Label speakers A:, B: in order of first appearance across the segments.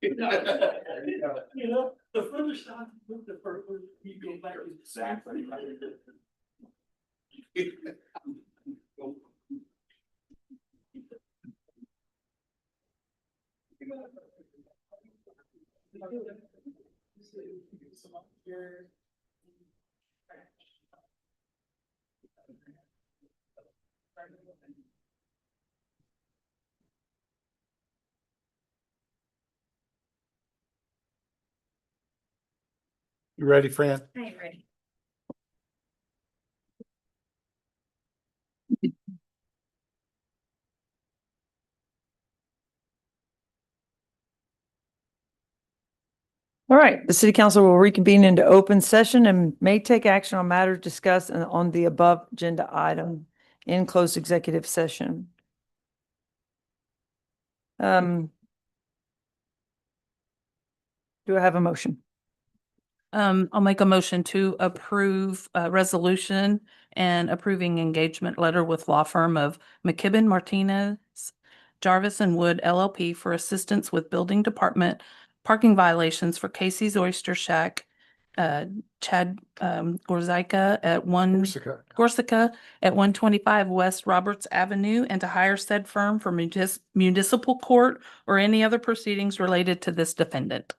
A: You know, the further south you move, the further you go back. Exactly.
B: You ready, Fran?
C: I am ready.
D: All right, the city council will reconvene into open session and may take action on matters discussed on the above agenda item in closed executive session. Do I have a motion?
C: I'll make a motion to approve a resolution and approving engagement letter with law firm of McKibben, Martinez, Jarvis and Wood LLP for assistance with building department parking violations for Casey's Oyster Shack, Chad Gorzyka at Corsica at 125 West Roberts Avenue, and to hire said firm for municipal court or any other proceedings related to this defendant.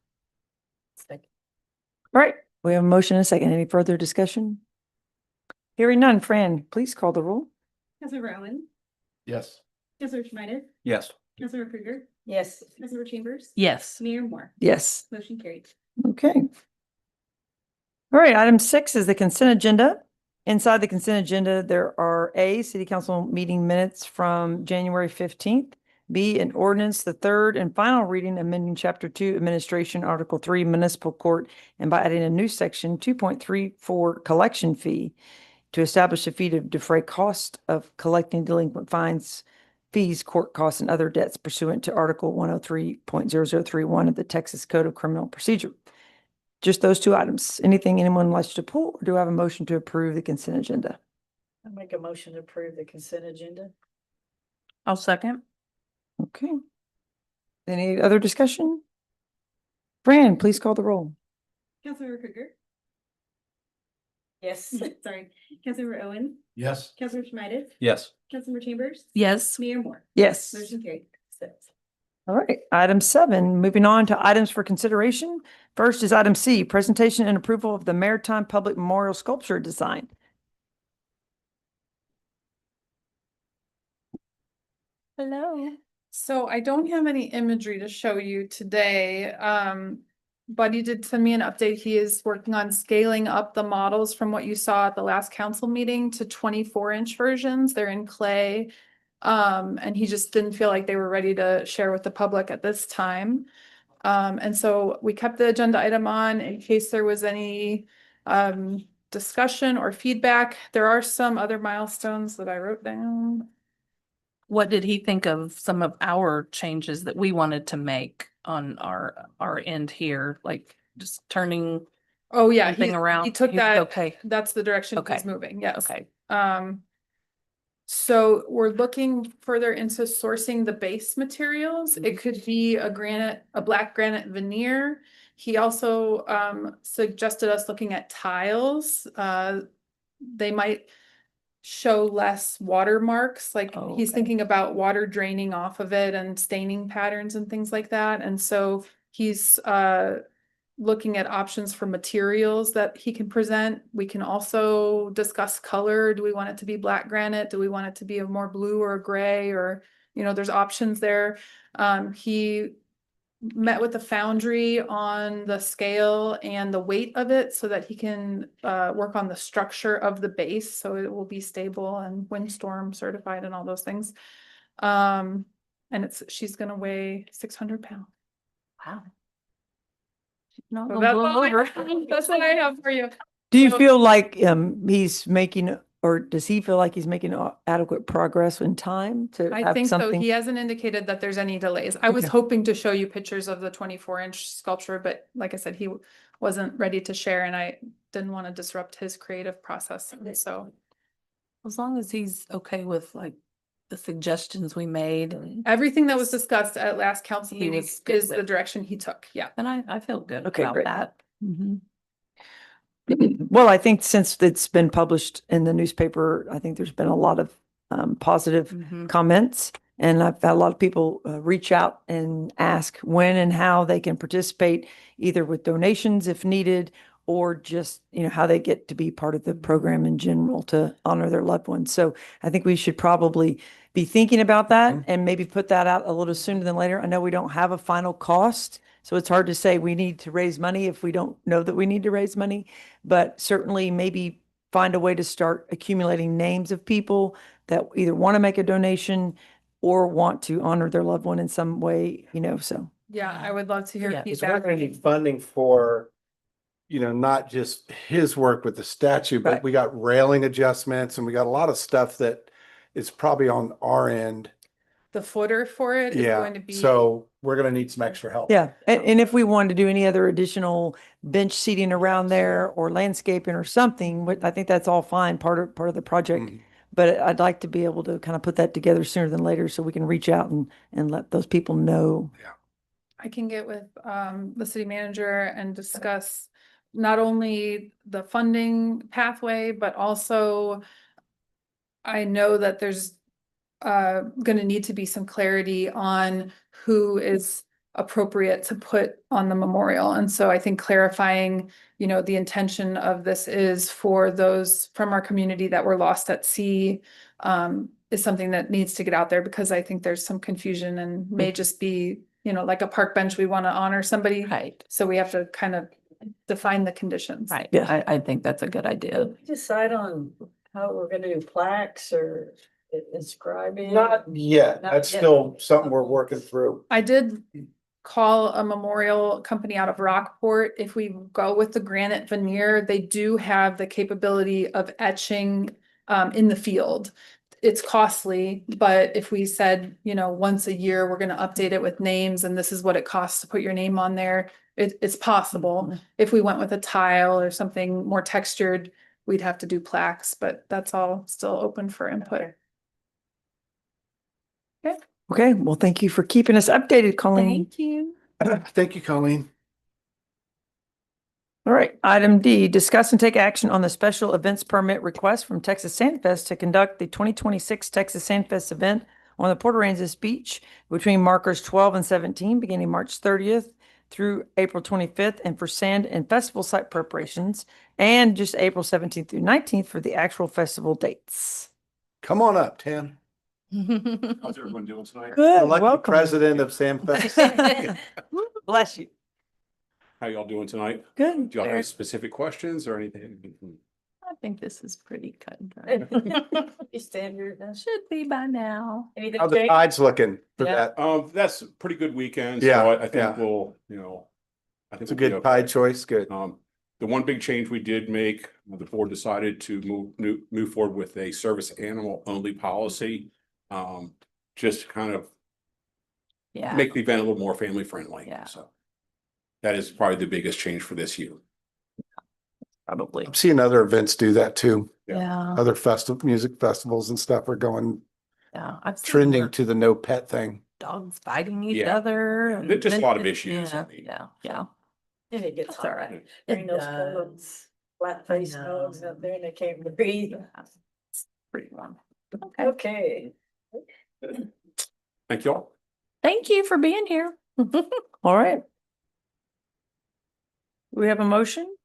D: All right, we have a motion and a second. Any further discussion? Hearing none, Fran, please call the roll.
E: Councilor Rowan,
B: Yes.
E: Councilor Schneider,
B: Yes.
E: Councilor Krueger,
D: Yes.
E: Councilor Chambers,
C: Yes.
E: Mayor Moore.
D: Yes.
E: Motion carried.
D: Okay. All right, item 6 is the consent agenda. Inside the consent agenda, there are A, city council meeting minutes from January 15th, B, an ordinance, the third and final reading amending chapter 2 administration, article 3 municipal court, and by adding a new section 2.34 collection fee to establish a fee to defray cost of collecting delinquent fines, fees, court costs, and other debts pursuant to article 103.0031 of the Texas Code of Criminal Procedure. Just those two items. Anything anyone likes to pull, or do I have a motion to approve the consent agenda?
F: I make a motion to approve the consent agenda.
C: I'll second.
D: Okay. Any other discussion? Fran, please call the roll.
E: Councilor Krueger,
F: Yes.
E: sorry, Councilor Owen,
B: Yes.
E: Councilor Schneider,
B: Yes.
E: Councilor Chambers,
C: Yes.
E: Mayor Moore.
D: Yes.
E: Motion carried.
D: All right. Item 7, moving on to items for consideration. First is item C, presentation and approval of the Maritime Public Memorial Sculpture design.
G: Hello. So I don't have any imagery to show you today. Buddy did send me an update. He is working on scaling up the models from what you saw at the last council meeting to 24-inch versions. They're in clay. And he just didn't feel like they were ready to share with the public at this time. And so we kept the agenda item on in case there was any discussion or feedback. There are some other milestones that I wrote down.
C: What did he think of some of our changes that we wanted to make on our end here, like just turning
G: Oh, yeah,
C: thing around?
G: he took
C: He's
G: that,
C: Okay,
G: that's the direction
C: Okay.
G: he's moving, yes.
C: okay.
G: So we're looking further into sourcing the base materials. It could be a black granite veneer. He also suggested us looking at tiles. They might show less watermarks, like
C: Oh,
G: he's
C: okay.
G: thinking about water draining off of it and staining patterns and things like that. And so he's looking at options for materials that he can present. We can also discuss color. Do we want it to be black granite? Do we want it to be a more blue or a gray, or, you know, there's options there. He met with the foundry on the scale and the weight of it so that he can work on the structure of the base, so it will be stable and windstorm certified and all those things. And she's gonna weigh 600 pounds.
C: Wow. Not
G: So
C: gonna
G: that's
C: blow
G: all
C: over.
G: that's what I have for you.
D: Do you
G: So-
D: feel like he's making, or does he feel like he's making adequate progress in time to
G: I
D: have
G: think so.
D: something?
G: He hasn't indicated that there's any delays. I was
D: Okay.
G: hoping to show you pictures of the 24-inch sculpture, but like I said, he wasn't ready to share, and I didn't want to disrupt his creative process. And so
C: As long as he's okay with like the suggestions we made.
G: Everything that was discussed at last council
C: He
G: meeting
C: was good
G: is the
C: with.
G: direction he took. Yeah.
C: And I feel good
D: Okay,
C: about
D: great.
C: that. Mhm.
D: Well, I think since it's been published in the newspaper, I think there's been a lot of positive
C: Mhm.
D: comments. And I've had a lot of people reach out and ask when and how they can participate, either with donations if needed, or just, how they get to be part of the program in general to honor their loved ones. So I think we should probably be thinking about that and maybe put that out a little sooner than later. I know we don't have a final cost, so it's hard to say we need to raise money if we don't know that we need to raise money, but certainly maybe find a way to start accumulating names of people that either want to make a donation or want to honor their loved one in some way, so.
G: Yeah, I would love to hear
C: Yeah.
B: Because we're
G: feedback.
B: gonna need funding for, not just his work with the statue, but
D: Right.
B: we got railing adjustments and we got a lot of stuff that is probably on our end.
G: The footer for it is
B: Yeah,
G: going to be.
B: so we're gonna need some extra help.
D: Yeah, and if we wanted to do any other additional bench seating around there or landscaping or something, I think that's all fine, part of the project.
B: Mhm.
D: But I'd like to be able to kind of put that together sooner than later so we can reach out and let those people know.
G: I can get with the city manager and discuss not only the funding pathway, but also I know that there's gonna need to be some clarity on who is appropriate to put on the memorial. And so I think clarifying, the intention of this is for those from our community that were lost at sea is something that needs to get out there because I think there's some confusion and may just be, like a park bench, we want to honor somebody.
C: Right,
G: So we have to kind of define the conditions.
C: right.
D: Yeah.
C: I think that's a good idea.
F: Did we decide on how we're gonna do plaques or inscribing?
B: Not yet.
F: Not
B: That's
F: yet.
B: still something we're working through.
G: I did call a memorial company out of Rockport. If we go with the granite veneer, they do have the capability of etching in the field. It's costly, but if we said, once a year, we're gonna update it with names and this is what it costs to put your name on there, it's possible. If we went with a tile or something more textured, we'd have to do plaques, but that's all still open for input.
D: Okay, well, thank you for keeping us updated, Colleen.
C: Thank you.
B: Thank you, Colleen.
D: All right, item D, discuss and take action on the special events permit request from Texas Sandfest to conduct the 2026 Texas Sandfest event on the Port Aransas Beach between markers 12 and 17, beginning March 30th through April 25th, and for sand and festival site preparations, and just April 17th through 19th for the actual festival dates.
B: Come on up, Tim.
H: How's everyone doing tonight?
D: Good,
B: Elected
D: welcome.
B: president of Sandfest.
D: Bless you.
H: How y'all doing tonight?
D: Good.
H: Do y'all have any specific questions or anything?
C: I think this is pretty cut and dry.
F: Standard.
C: Should be by now.
F: Anything
B: How the
F: change?
B: tide's looking for
F: Yeah.
B: that?
H: That's a pretty good weekend.
B: Yeah,
H: So I think
B: yeah.
H: we'll, I think
B: It's a
H: we'll be
B: good
H: okay.
B: tide choice, good.
H: The one big change we did make, the board decided to move forward with a service animal only policy. Just to kind of
C: Yeah.
H: make the event a little more family friendly.
C: Yeah.
H: So that is probably the biggest change for this year.
C: Probably.
B: I'm seeing other events do that too.
C: Yeah,
B: Other music festivals and stuff are going
C: yeah. I've seen
B: trending
C: more
B: to the no pet thing.
C: dogs fighting each
H: Yeah.
C: other. and
H: Just a lot of
C: then-
H: issues, I
C: Yeah,
H: mean.
C: yeah.
F: And it gets
C: That's all
F: hot.
C: right.
F: Bring
C: It
F: those
C: does.
F: coats, flat face
C: I
F: dogs
C: know.
F: out there and they can't breathe.
C: Yeah. It's pretty warm. Okay.
F: Okay.
H: Thank y'all.
C: Thank you for being here.
D: All right. We have a motion?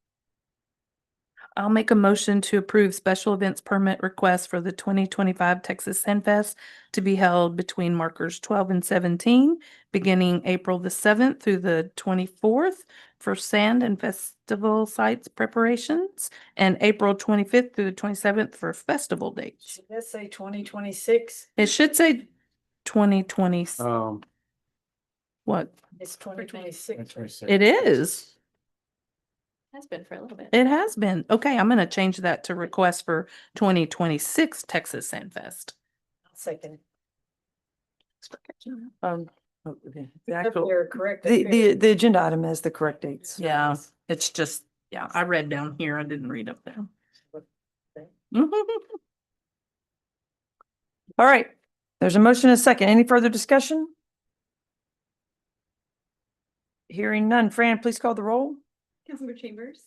C: I'll make a motion to approve special events permit request for the 2025 Texas Sandfest to be held between markers 12 and 17, beginning April the 7th through the 24th for sand and festival sites preparations, and April 25th through the 27th for festival dates.
F: Should that say 2026?
C: It should say 2020, what?
F: It's 2026.
C: It is.
E: Has been for a little bit.
C: It has been. Okay, I'm gonna change that to request for 2026 Texas Sandfest.
F: Second.
D: Okay. The
F: Up
D: actual,
F: there, correct. up
D: the,
F: here.
D: the agenda item has the correct dates.
C: Yeah, it's just, yeah, I read down here. I didn't read up there.
D: All right. There's a motion and a second. Any further discussion? Hearing none. Fran, please call the roll.
E: Councilmember Chambers,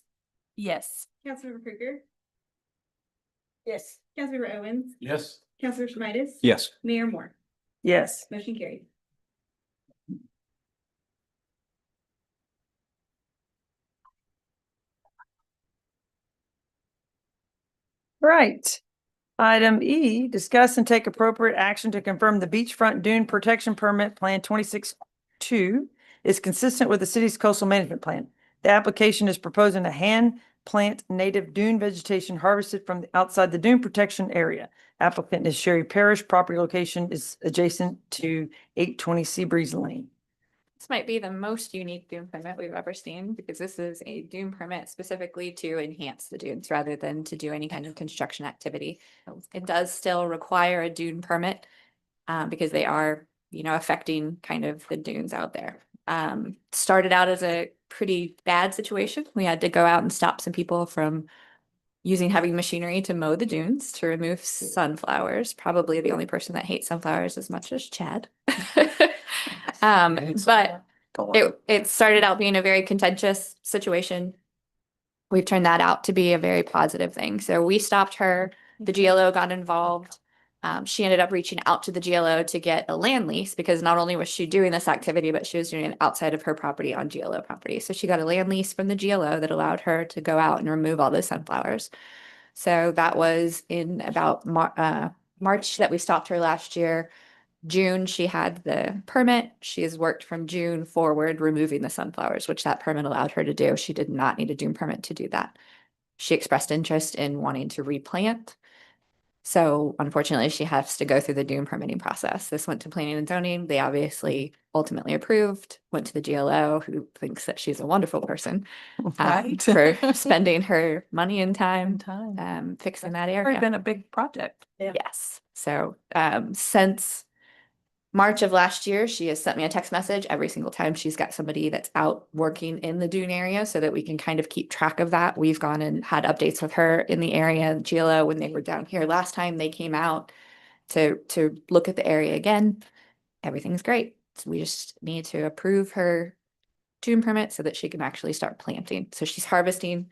C: Yes.
E: Councilmember Krueger,
F: Yes.
E: Councilmember Owens,
H: Yes.
E: Councilmember Schmidt,
H: Yes.
E: Mayor Moore,
D: Yes.
E: motion carried.
D: Right. Item E, discuss and take appropriate action to confirm the beachfront dune protection permit plan 26-2 is consistent with the city's coastal management plan. The application is proposing a hand plant native dune vegetation harvested from outside the dune protection area. Applicant is Sherry Parish. Property location is adjacent to 820 Seabreeze Lane.
E: This might be the most unique dune permit we've ever seen because this is a dune permit specifically to enhance the dunes rather than to do any kind of construction activity. It does still require a dune permit because they are, affecting kind of the dunes out there. Started out as a pretty bad situation. We had to go out and stop some people from using heavy machinery to mow the dunes to remove sunflowers. Probably the only person that hates sunflowers as much as Chad. But it started out being a very contentious situation. We've turned that out to be a very positive thing. So we stopped her. The GLO got involved. She ended up reaching out to the GLO to get a land lease because not only was she doing this activity, but she was doing it outside of her property on GLO property. So she got a land lease from the GLO that allowed her to go out and remove all those sunflowers. So that was in about March that we stopped her last year. June, she had the permit. She has worked from June forward, removing the sunflowers, which that permit allowed her to do. She did not need a dune permit to do that. She expressed interest in wanting to replant. So unfortunately, she has to go through the dune permitting process. This went to planning and zoning. They obviously ultimately approved, went to the GLO, who thinks that she's a wonderful person
C: Right.
E: for spending her money and time
C: Time.
E: fixing that
C: Already
E: area.
C: been a big project.
E: Yes. So since March of last year, she has sent me a text message every single time she's got somebody that's out working in the dune area so that we can kind of keep track of that. We've gone and had updates with her in the area. GLO, when they were down here last time, they came out to look at the area again. Everything's great. So we just need to approve her dune permit so that she can actually start planting. So she's harvesting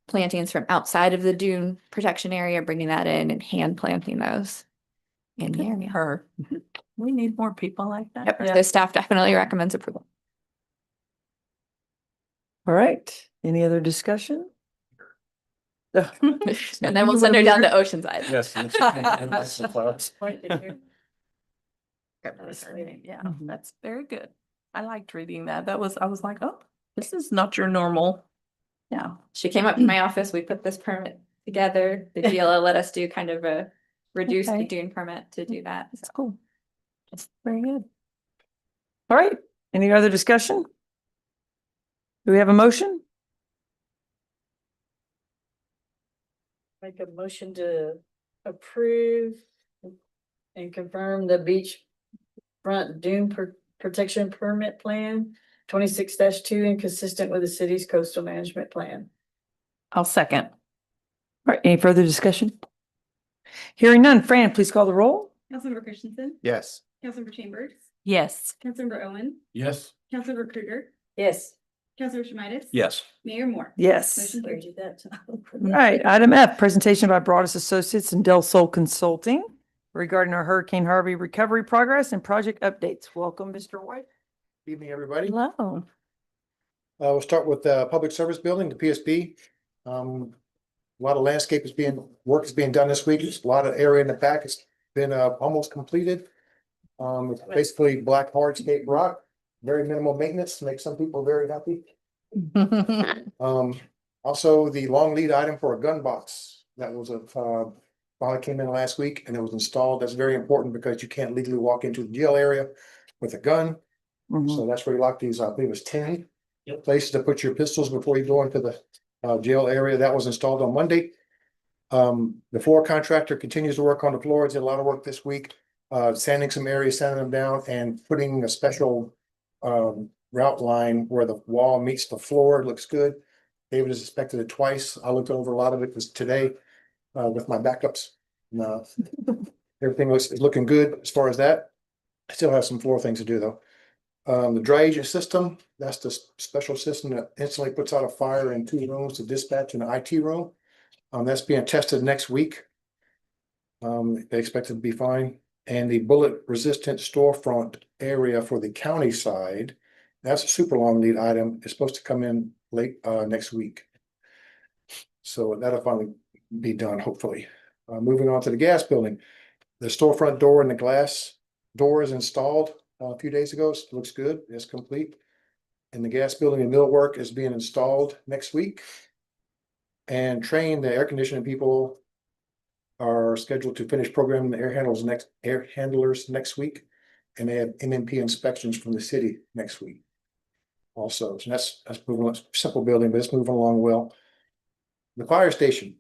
E: plantings from outside of the dune protection area, bringing that in and hand planting those in the area.
C: Her. We need more people like that.
E: Yep, the staff definitely recommends approval.
D: All right. Any other discussion?
E: And then we'll send her down to Oceanside.
B: Yes.
C: Yeah, that's very good. I liked reading that. I was like, oh, this is not your normal. Yeah.
E: She came up to my office, we put this permit together. The GLO let us do kind of a reduce the
C: Okay.
E: dune permit to do that.
C: That's cool. That's very good.
D: All right. Any other discussion? Do we have a motion?
F: Make a motion to approve and confirm the beach front dune protection permit plan 26-2 and consistent with the city's coastal management plan.
C: I'll second.
D: All right. Any further discussion? Hearing none. Fran, please call the roll.
E: Councilmember Christensen,
B: Yes.
E: Councilmember Chambers,
C: Yes.
E: Councilmember Owen,
H: Yes.
E: Councilmember Krueger,
F: Yes.
E: Councilmember Schmidt.
H: Yes.
E: Mayor Moore.
D: Yes.
E: Motion carried.
F: Do that.
D: All right. Item F, presentation by Broadus Associates and Del Sol Consulting regarding our Hurricane Harvey recovery progress and project updates. Welcome, Mr. White.
B: Evening, everybody.
C: Hello.
B: We'll start with the Public Service Building, the PSB. A lot of work is being done this week. There's a lot of area in the back has been almost completed. It's basically black hardscape rock, very minimal maintenance, makes some people very happy. Also the long lead item for a gun box that was finally came in last week and it was installed. That's very important because you can't legally walk into the jail area with a gun. So that's where you lock these, I believe it was 10 places to put your pistols before you go into the jail area. That was installed on Monday. The floor contractor continues to work on the floors, did a lot of work this week, sanding some areas, sanding them down and putting a special route line where the wall meets the floor. It looks good. David has inspected it twice. I looked over a lot of it today with my backups. Everything is looking good as far as that. I still have some floor things to do though. The dry agent system, that's the special system that instantly puts out a fire in 2 rooms to dispatch in the IT room. That's being tested next week. They expect it to be fine. And the bullet resistant storefront area for the county side, that's a super long lead item. It's supposed to come in late next week. So that'll finally be done, hopefully. Moving on to the gas building. The storefront door and the glass door is installed a few days ago. It looks good. It's complete. And the gas building and millwork is being installed next week. And train the air conditioning people are scheduled to finish programming the air handlers next week. And they have MMP inspections from the city next week. Also, so that's moving on. Simple building, but it's moving along well. The fire station.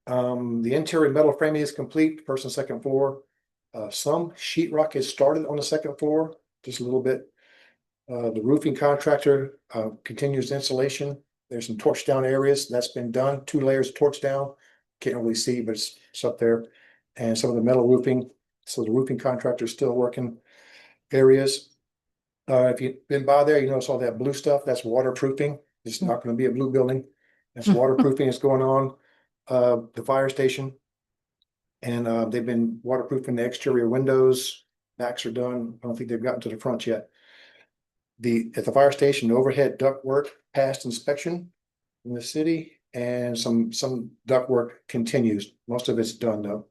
B: The interior metal framing is complete, first and second floor. Some sheetrock has started on the second floor, just a little bit. The roofing contractor continues installation. There's some torch down areas that's been done. 2 layers of torch down. Can't really see, but it's up there. And some of the metal roofing. So the roofing contractor is still working areas. If you've been by there, you notice all that blue stuff. That's waterproofing. It's not going to be a blue building. That's waterproofing is going on. The fire station. And they've been waterproofing the exterior windows. Backs are done. I don't think they've gotten to the front yet. At the fire station, the overhead duct work passed inspection in the city, and some duct work continues. Most of it's done though.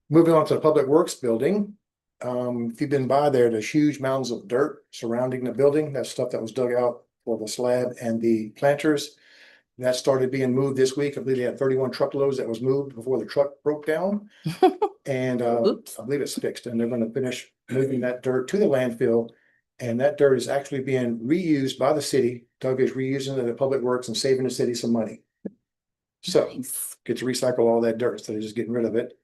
B: Moving on to the Public Works building. If you've been by there, there's huge mounds of dirt surrounding the building. That's stuff that was dug out for the slab and the planters. That started being moved this week. I believe they had 31 truckloads that was moved before the truck broke down. And
C: Oops.
B: I believe it's fixed, and they're going to finish moving that dirt to the landfill. And that dirt is actually being reused by the city. Doug is reusing it at Public Works and saving the city some money. So get to recycle all that dirt instead of just getting rid of it.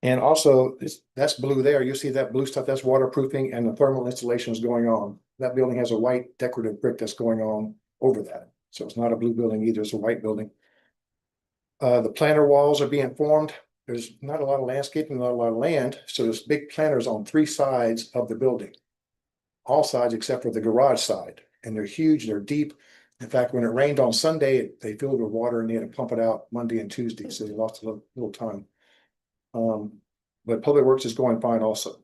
B: And also that's blue there. You'll see that blue stuff, that's waterproofing, and the thermal installation is going on. That building has a white decorative brick that's going on over that. So it's not a blue building either, it's a white building. The planter walls are being formed. There's not a lot of landscaping, not a lot of land. So there's big planters on 3 sides of the building. All sides except for the garage side. And they're huge, they're deep. In fact, when it rained on Sunday, they filled with water and they had to pump it out Monday and Tuesday. So they lost a little time. But Public Works is going fine also.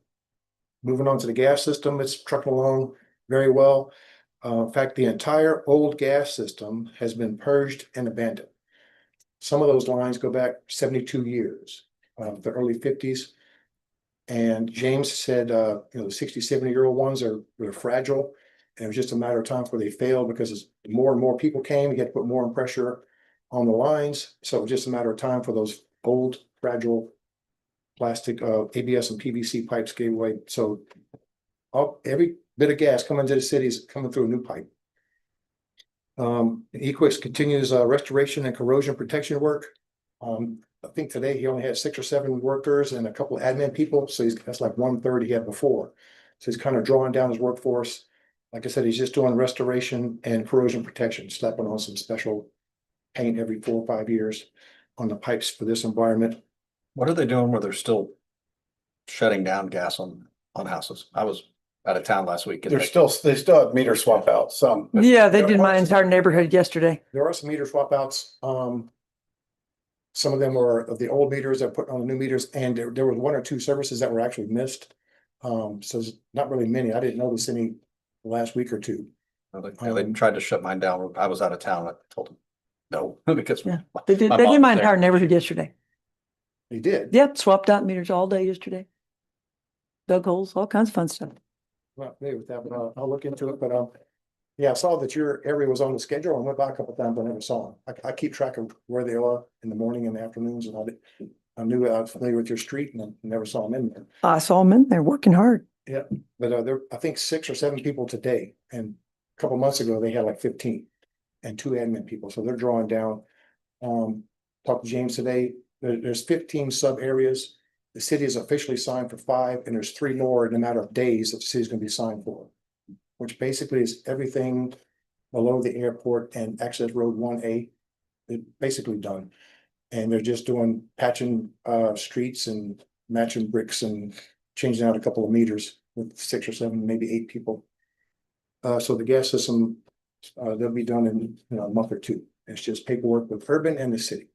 B: Moving on to the gas system, it's trucking along very well. In fact, the entire old gas system has been purged and abandoned. Some of those lines go back 72 years, the early 50s. And James said, the 60, 70-year-old ones they're fragile. And it was just a matter of time before they failed, because as more and more people came, you had to put more pressure on the lines. So it was just a matter of time for those old, fragile plastic ABS and PVC pipes gave away. So every bit of gas coming into the city is coming through a new pipe. Equix continues restoration and corrosion protection work. I think today he only had 6 or 7 workers and a couple of admin people. So that's like 1/3 he had before. So he's kind of drawing down his workforce. Like I said, he's just doing restoration and corrosion protection, slapping on some special paint every 4 or 5 years on the pipes for this environment.
I: What are they doing where they're still shutting down gas on houses? I was out of town last week.
J: They still have meter swap out some.
D: Yeah, they
B: there
D: did my
B: was-
D: entire neighborhood yesterday.
B: There are some meter swap outs. Some of them were of the old meters that put on the new meters, and there were 1 or 2 services that were actually missed. So it's not really many. I didn't notice any the last week or 2.
I: They tried to shut mine down. I was out of town. I told them no, because
D: Yeah. They did
I: My
D: my
I: mom was there.
D: entire neighborhood yesterday.
B: They did.
D: Yep, swapped out meters all day yesterday. Dug holes, all kinds of fun stuff.
B: Not familiar with that, but I'll look into it. But yeah, I saw that your area was on the schedule and went by a couple of times, but I never saw them. I keep track of where they are in the morning and the afternoons, and I knew I was familiar with your street and I never saw them in there.
D: I saw them in there working hard.
B: But there, I think 6 or 7 people today, and a couple months ago they had like 15 and 2 admin people, so they're drawing down. Talked to James today. There's 15 sub areas. The city is officially signed for 5, and there's 3 more in a matter of days that the city's going to be signed for, which basically is everything below the airport and access road 1A. It's basically done. And they're just doing patching streets and matching bricks and changing out a couple of meters with 6 or 7, maybe 8 people. So the gas system, they'll be done in a month or 2. It's just paperwork with Urban and the city.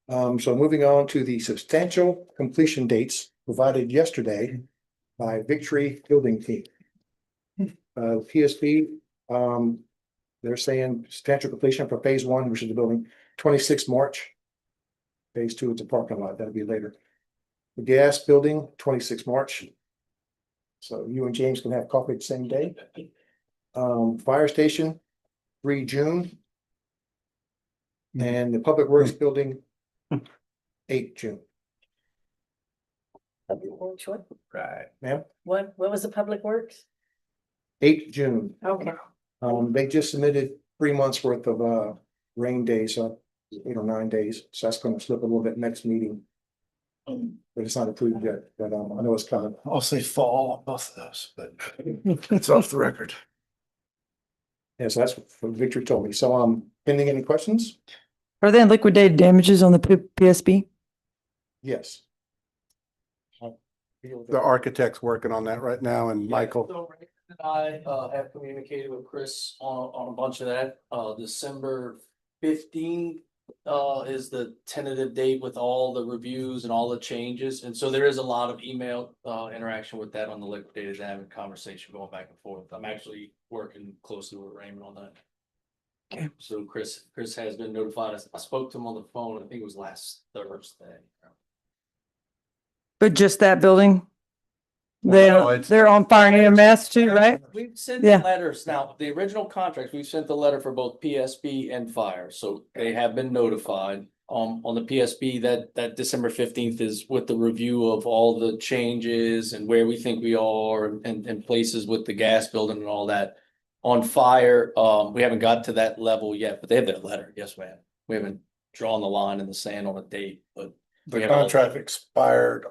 B: So moving on to the substantial completion dates provided yesterday by Victory Building Team. PSP, they're saying substantial completion for phase 1, which is the building, 26 March. Phase 2 is the parking lot, that'll be later. The gas building, 26 March. So you and James can have coffee the same day. Fire station, 3 June. And the Public Works building, 8 June.
F: Public Works, what,
I: Right.
B: Ma'am,
F: what was the Public Works?
B: 8 June.
F: Okay.
B: They just submitted 3 months worth of rain days, 8 or 9 days, so that's gonna slip a little bit next meeting. But it's not approved yet, but I know it's coming.
J: I'll say fall on both of those, but it's off the record.
B: Yeah, so that's what Victor told me. So pending any questions?
D: Are there liquidated damages on the PSB?
B: Yes.
J: The architect's working on that right now, and Michael.
A: So Ray and I have communicated with Chris on a bunch of that. December 15th is the tentative date with all the reviews and all the changes. And so there is a lot of email interaction with that on the liquidated damage conversation going back and forth. I'm actually working closely with Raymond on that.
D: Okay.
A: So Chris has been notified. I spoke to him on the phone, I think it was last Thursday.
D: But just that building?
J: No, it's-
D: They're on fire and EMS too, right?
A: We've sent
D: Yeah.
A: the letters now, the original contracts, we've sent the letter for both PSB and fire, so they have been notified. On the PSB, that December 15th is with the review of all the changes and where we think we are and places with the gas building and all that. On fire, we haven't got to that level yet, but they have that letter, yes, ma'am. We haven't drawn the line in the sand on a date, but. we
J: The
A: have all-
J: contract expired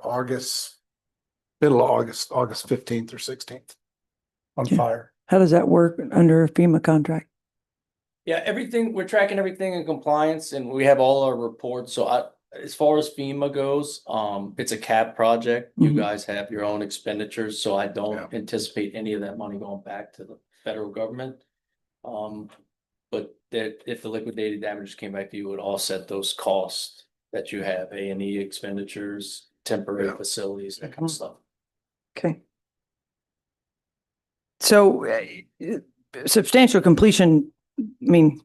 J: middle of August 15th or 16th. On
D: Yeah.
J: fire.
D: How does that work under a FEMA contract?
A: Yeah, everything, we're tracking everything in compliance and we have all our reports. So as far as FEMA goes, it's a cap project. You
D: Mhm.
A: guys have your own expenditures, so I don't
J: Yeah.
A: anticipate any of that money going back to the federal government. But that if the liquidated damages came back to you, it would offset those costs that you have, A&E expenditures, temporary
J: Yeah.
A: facilities, that kind of stuff.
D: Okay. So substantial completion, I mean,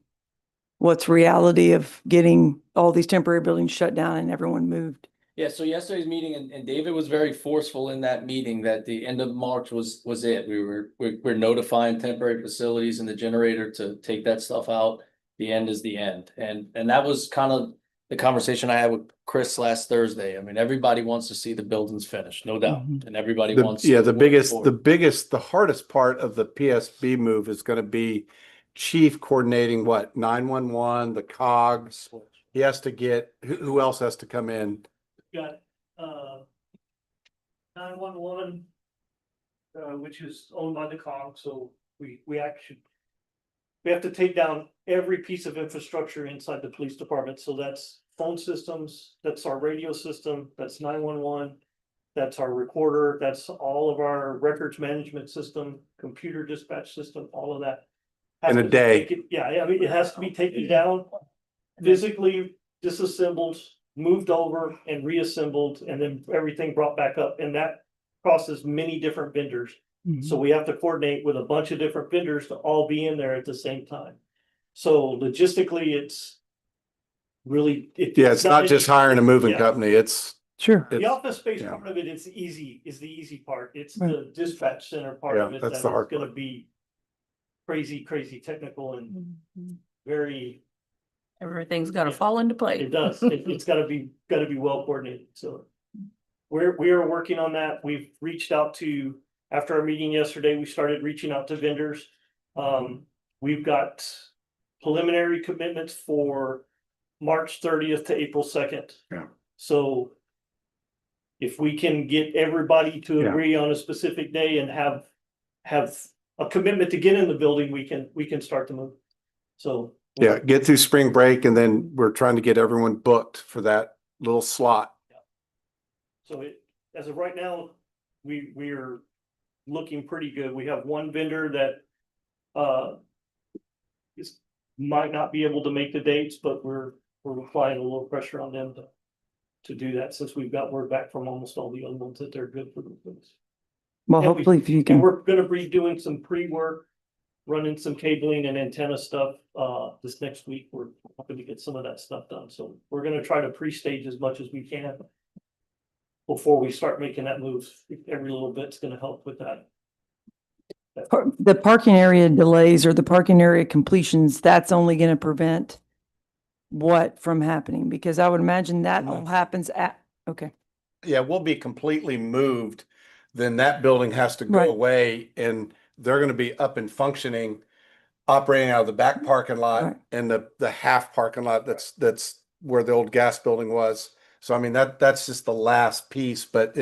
D: what's reality of getting all these temporary buildings shut down and everyone moved?
A: Yeah, so yesterday's meeting and David was very forceful in that meeting that the end of March was it. We're notifying temporary facilities and the generator to take that stuff out. The end is the end. And that was kind of the conversation I had with Chris last Thursday. I mean, everybody wants to see the buildings finished, no doubt.
D: Mhm.
A: And everybody
I: The,
A: wants.
I: yeah,
A: to
I: the
A: move
I: biggest,
A: forward.
I: the hardest part of the PSB move is gonna be chief coordinating what, 911, the COGS. He has to get, who else has to come in?
A: Got 911, which is owned by the COG, so we have to take down every piece of infrastructure inside the police department, so that's phone systems, that's our radio system, that's 911. That's our recorder, that's all of our records management system, computer dispatch system, all of that. has
I: In a
A: to be
I: day.
A: taken- Yeah, I mean, it has to be taken down, physically disassembled, moved over and reassembled, and then everything brought back up, and that crosses many different vendors. So we have to coordinate with a bunch of different vendors to all be in there at the same time. So logistically, it's really.
I: Yeah, it's not just hiring a moving
A: Yeah.
I: company, it's,
D: Sure.
A: The
I: it's,
A: office space
I: yeah.
A: part of it is the easy part. It's
D: Right.
A: the dispatch center part of
I: Yeah,
A: it
I: that's
A: that
I: the hard
A: is gonna
I: part.
A: be crazy technical and
C: Mhm.
A: very,
C: Everything's gotta fall into place.
A: it does. It's gotta be well coordinated, so. We are working on that. We've reached out to, after our meeting yesterday, we started reaching out to vendors. We've got preliminary commitments for March 30th to April 2nd.
I: Yeah.
A: So. If we can get everybody to
I: Yeah.
A: agree on a specific day and have a commitment to get in the building, we can start to move. So
I: Yeah, get through spring break and then we're trying to get everyone booked for that little slot.
K: So as of right now, we're looking pretty good. We have one vendor that might not be able to make the dates, but we're applying a little pressure on them to do that, since we've got word back from almost all the other ones that they're good for the things.
D: Well,
K: And
D: hopefully if you
K: And
D: can,
K: we're gonna be doing some pre-work, running some cabling and antenna stuff, this next week. We're hoping to get some of that stuff done, so we're gonna try to pre-stage as much as we can before we start making that move. Every little bit's gonna help with that.
D: the parking area delays or the parking area completions, that's only going to prevent what from happening? Because I would imagine that all happens at, okay.
I: Yeah, we'll be completely moved. Then that building has to go
D: Right.
I: away and they're gonna be up and functioning, operating out of the back parking lot
D: Right.
I: and the half parking lot that's where the old gas building was. So I mean, that's just the last piece, but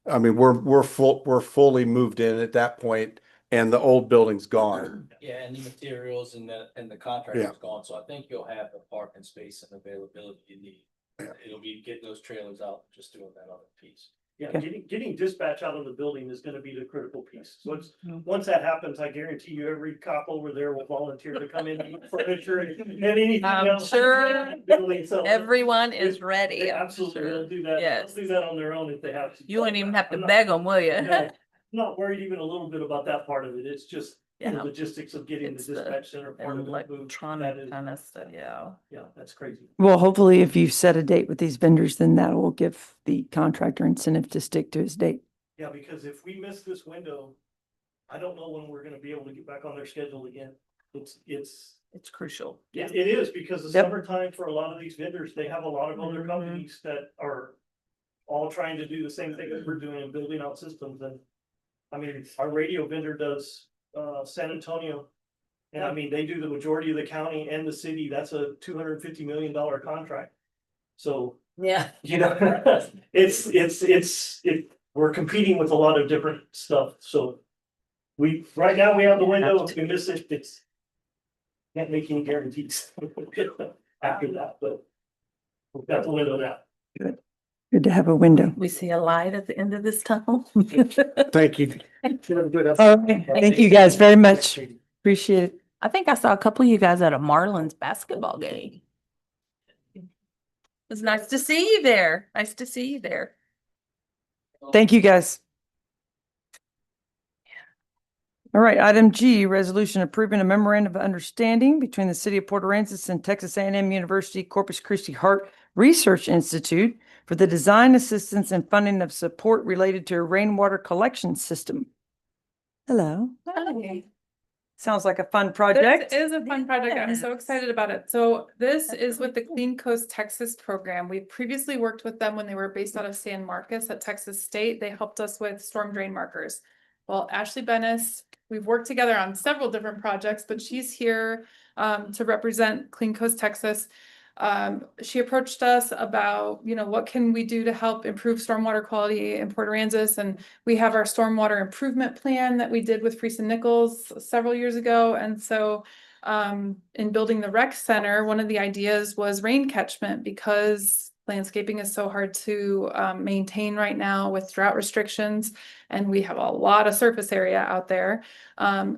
I: I mean, we're fully moved in at that point and the old building's gone.
A: Yeah, and the materials and the contract
I: Yeah.
A: is gone, so I think you'll have the parking space and availability you need. It'll be getting those trailers out, just doing that other piece.
K: Yeah,
D: Okay.
K: getting dispatch out of the building is gonna be the critical piece. So once that happens, I guarantee you, every cop over there will volunteer to come in and eat furniture and anything
C: I'm
K: else.
C: sure
K: Building, so-
C: Everyone is ready.
K: Yeah,
C: I'm
K: absolutely,
C: sure.
K: they'll do that.
C: Yes.
K: They'll do that on their own if they have to.
C: You won't even have to
K: I'm not-
C: beg them, will you?
K: No, I'm not worried even a little bit about that part of it. It's just the
C: Yeah.
K: logistics of getting the
C: It's the
K: dispatch center part of it moved. That
C: Electronic
K: is-
C: kind of stuff, yeah.
K: Yeah, that's crazy.
D: Well, hopefully if you set a date with these vendors, then that will give the contractor incentive to stick to his date.
K: Yeah, because if we miss this window, I don't know when we're gonna be able to get back on their schedule again.
C: It's crucial.
K: It is, because the
D: Yep.
K: summertime for a lot of these vendors, they have a lot of other
C: Mhm.
K: companies that are all trying to do the same thing that we're doing and building out systems. And I mean, our radio vendor does San Antonio. And I mean, they do the majority of the county and the city. That's a $250 million contract. So,
F: Yeah.
K: you know, we're competing with a lot of different stuff. So right now we have the window. If we miss it, can't make any guarantees after that, but we've got the window now.
D: Good to have a window.
C: We see a light at the end of this tunnel.
I: Thank you.
D: All right. Thank you guys very much. Appreciate it.
C: I think I saw a couple of you guys at a Marlins basketball game. It was nice to see you there. Nice to see you there.
D: Thank you, guys. All right, item G, resolution approving a memorandum of understanding between the city of Port Aransas and Texas A&M University Corpus Christi Hart Research Institute for the design, assistance, and funding of support related to a rainwater collection system. Hello. Sounds like a fun project.
G: This is a fun project. I'm so excited about it. So this is with the Clean Coast Texas program. We previously worked with them when they were based out of San Marcos at Texas State. They helped us with storm drain markers. Well, Ashley Bennis, we've worked together on several different projects, but she's here to represent Clean Coast Texas. She approached us about, what can we do to help improve stormwater quality in Port Aransas? And we have our stormwater improvement plan that we did with Freese and Nichols several years ago. And so in building the rec center, one of the ideas was rain catchment, because landscaping is so hard to maintain right now with drought restrictions, and we have a lot of surface area out there.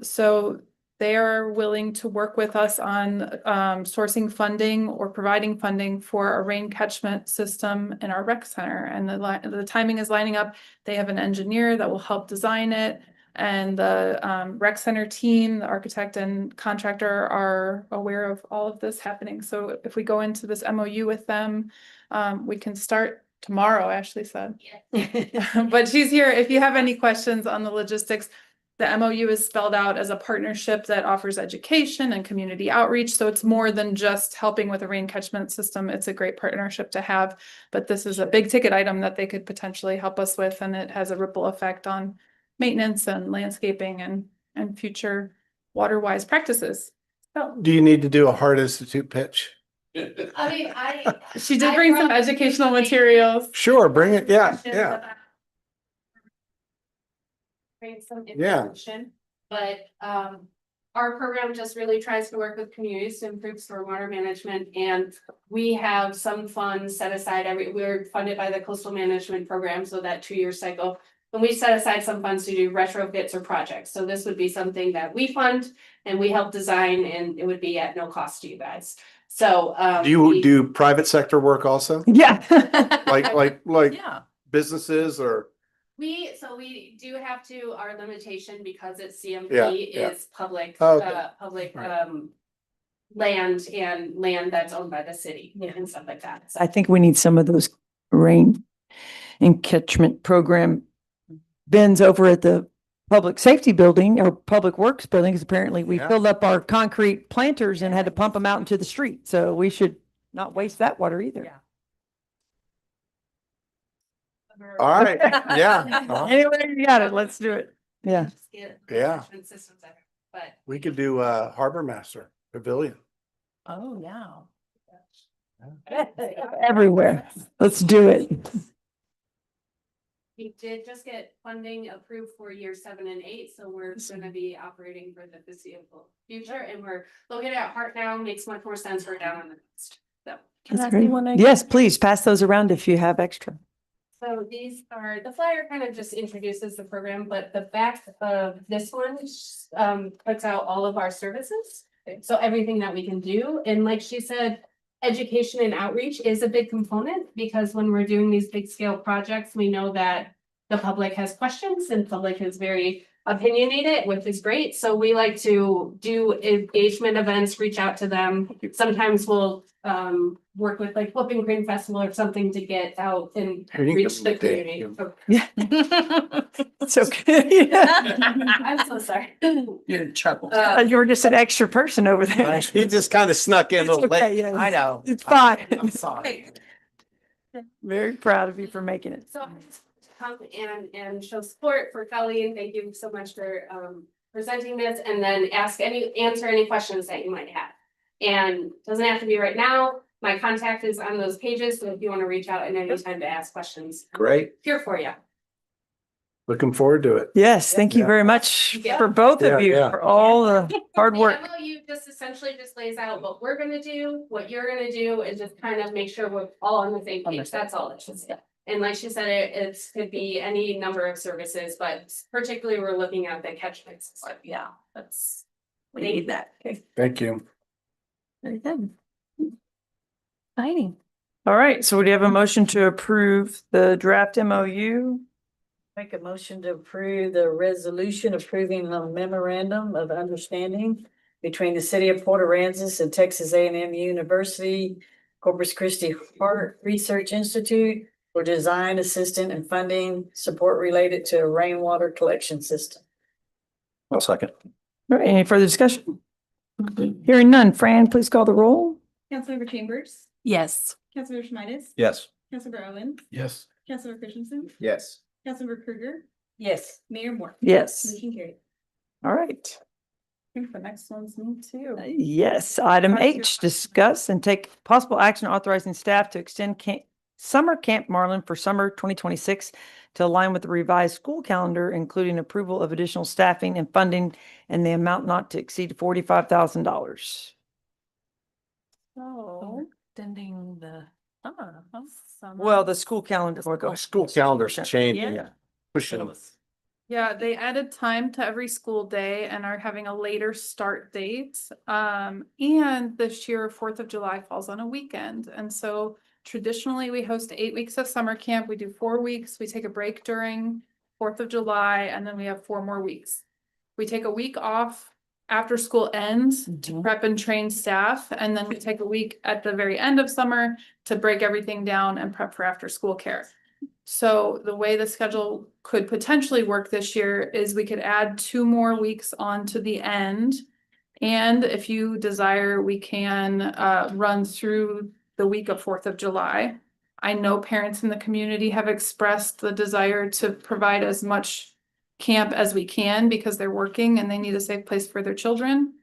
G: So they are willing to work with us on sourcing funding or providing funding for a rain catchment system in our rec center. And the timing is lining up. They have an engineer that will help design it. And the rec center team, the architect and contractor, are aware of all of this happening. So if we go into this MOU with them, we can start tomorrow, Ashley said. But she's here if you have any questions on the logistics. The MOU is spelled out as a partnership that offers education and community outreach. So it's more than just helping with a rain catchment system. It's a great partnership to have, but this is a big ticket item that they could potentially help us with. And it has a ripple effect on maintenance and landscaping and future water-wise practices. So
I: Do you need to do a Heart Institute pitch?
E: I mean,
G: she did bring some educational materials.
I: Sure, bring it. Yeah, yeah.
E: Create some
I: Yeah.
E: information, but
L: our program just really tries to work with communities to improve stormwater management, and we have some funds set aside we're funded by the coastal management program, so that 2-year cycle. And we set aside some funds to do retrofits or projects, so this would be something that we fund and we help design, and it would be at no cost to you guys. So,
I: Do you do private sector work also?
D: Yeah.
I: Like
C: Yeah.
I: businesses or?
L: we do have to, our limitation, because it's
I: Yeah,
L: CMP,
I: yeah.
L: is public,
I: Oh, okay.
L: public,
I: Right.
L: land and land that's owned by the city and stuff like that.
D: I think we need some of those rain encatchment program bins over at the public safety building or public works building, because apparently we
I: Yeah.
D: filled up our concrete planters and had to pump them out into the street. So we should not waste that water either.
C: Yeah.
I: All right, yeah. uh-huh.
D: Anyway, you got it. Let's do it. Yeah.
L: Just get
I: Yeah.
L: attachment systems there, but
I: We could do Harbor Master Pavilion.
C: Oh, yeah.
D: Everywhere. Let's do it.
L: we did just get funding approved for year 7 and 8, so we're gonna be operating for the foreseeable future, and we're located at Hart now, makes much more sense for down on the coast. So.
C: Can I
D: That's
C: see
D: great.
C: one?
D: Yes, please pass those around if you have extra.
L: So these are, the flyer kind of just introduces the program, but the back of this one, puts out all of our services. So everything that we can do, and like she said, education and outreach is a big component, because when we're doing these big scale projects, we know that the public has questions and public is very opinionated, which is great. So we like to do engagement events, reach out to them. Sometimes we'll work with like Whooping Green Festival or something to get out and
I: Here, you
L: reach
I: can
L: the
I: take it.
L: community.
D: Yeah. It's okay.
L: I'm so sorry.
C: You're in trouble.
D: You were just an extra person over there.
I: He just kind of snuck in a
D: It's
I: little
D: okay,
I: late.
D: yeah.
C: I know.
D: It's fine.
C: I'm sorry.
D: Very proud of you for making it.
L: So come and show support for Colleen. Thank you so much for presenting this, and then answer any questions that you might have. And doesn't have to be right now. My contact is on those pages, so if you want to reach out at any time to ask questions, I'm
I: Great.
L: here for you.
I: Looking forward to it.
D: Yes, thank you
I: Yeah.
D: very much
L: Yeah.
D: for both
I: Yeah,
D: of you
I: yeah.
D: for all the hard work.
L: The MOU just essentially just lays out what we're gonna do, what you're gonna do, and just kind of make sure we're all on the same page. That's all it should say. And like she said, it could be any number of services, but particularly we're looking at the catchment system.
C: Yeah, we need that. Okay.
I: Thank you.
C: Very good. Exciting.
D: All right, so would you have a motion to approve the draft MOU?
F: Make a motion to approve the resolution approving the memorandum of understanding between the city of Port Aransas and Texas A&M University, Corpus Christi Heart Research Institute for design, assistance, and funding support related to a rainwater collection system.
I: I'll second.
D: All right, any further discussion? Hearing none. Fran, please call the roll.
M: Councilmember Chambers,
C: Yes.
M: Councilmember Schmidt,
I: Yes.
M: Councilmember Owen,
I: Yes.
M: Councilmember Christensen,
I: Yes.
M: Councilmember Krueger,
F: Yes.
M: Mayor Moore.
D: Yes.
M: Motion carried.
D: All right.
G: I think the next one's me too.
D: Yes, item H, discuss and take possible action authorizing staff to extend summer Camp Marlin for summer 2026 to align with the revised school calendar, including approval of additional staffing and funding and the amount not to exceed $45,000.
C: So extending the summer.
D: Well, the school calendar.
I: School calendars changing.
D: Yeah.
I: Pushing.
G: Yeah, they added time to every school day and are having a later start date. And this year, 4th of July falls on a weekend. And so traditionally, we host 8 weeks of summer camp. We do 4 weeks. We take a break during 4th of July, and then we have 4 more weeks. We take a week off after school ends to prep and train staff. And then we take a week at the very end of summer to break everything down and prep for after school care. So the way the schedule could potentially work this year is we could add 2 more weeks on to the end. And if you desire, we can run through the week of 4th of July. I know parents in the community have expressed the desire to provide as much camp as we can because they're working and they need a safe place for their children.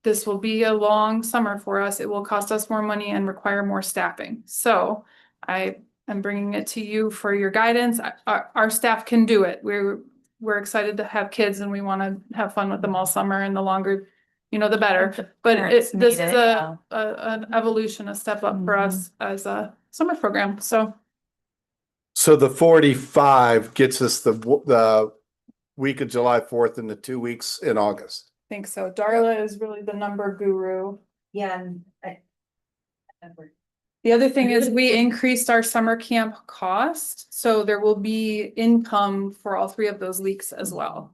G: This will be a long summer for us. It will cost us more money and require more staffing. So I'm bringing it to you for your guidance. Our staff can do it. we're excited to have kids and we want to have fun with them all summer, and the longer, the better. But
C: Parents
G: this
C: need
G: is
C: it, yeah.
G: an evolution, a step up for us as a summer program. So
I: So the 45 gets us the week of July 4th and the 2 weeks in August.
G: I think so. Darla is really the number guru.
F: Yeah, and
G: The other thing is we increased our summer camp cost, so there will be income for all 3 of those weeks as well.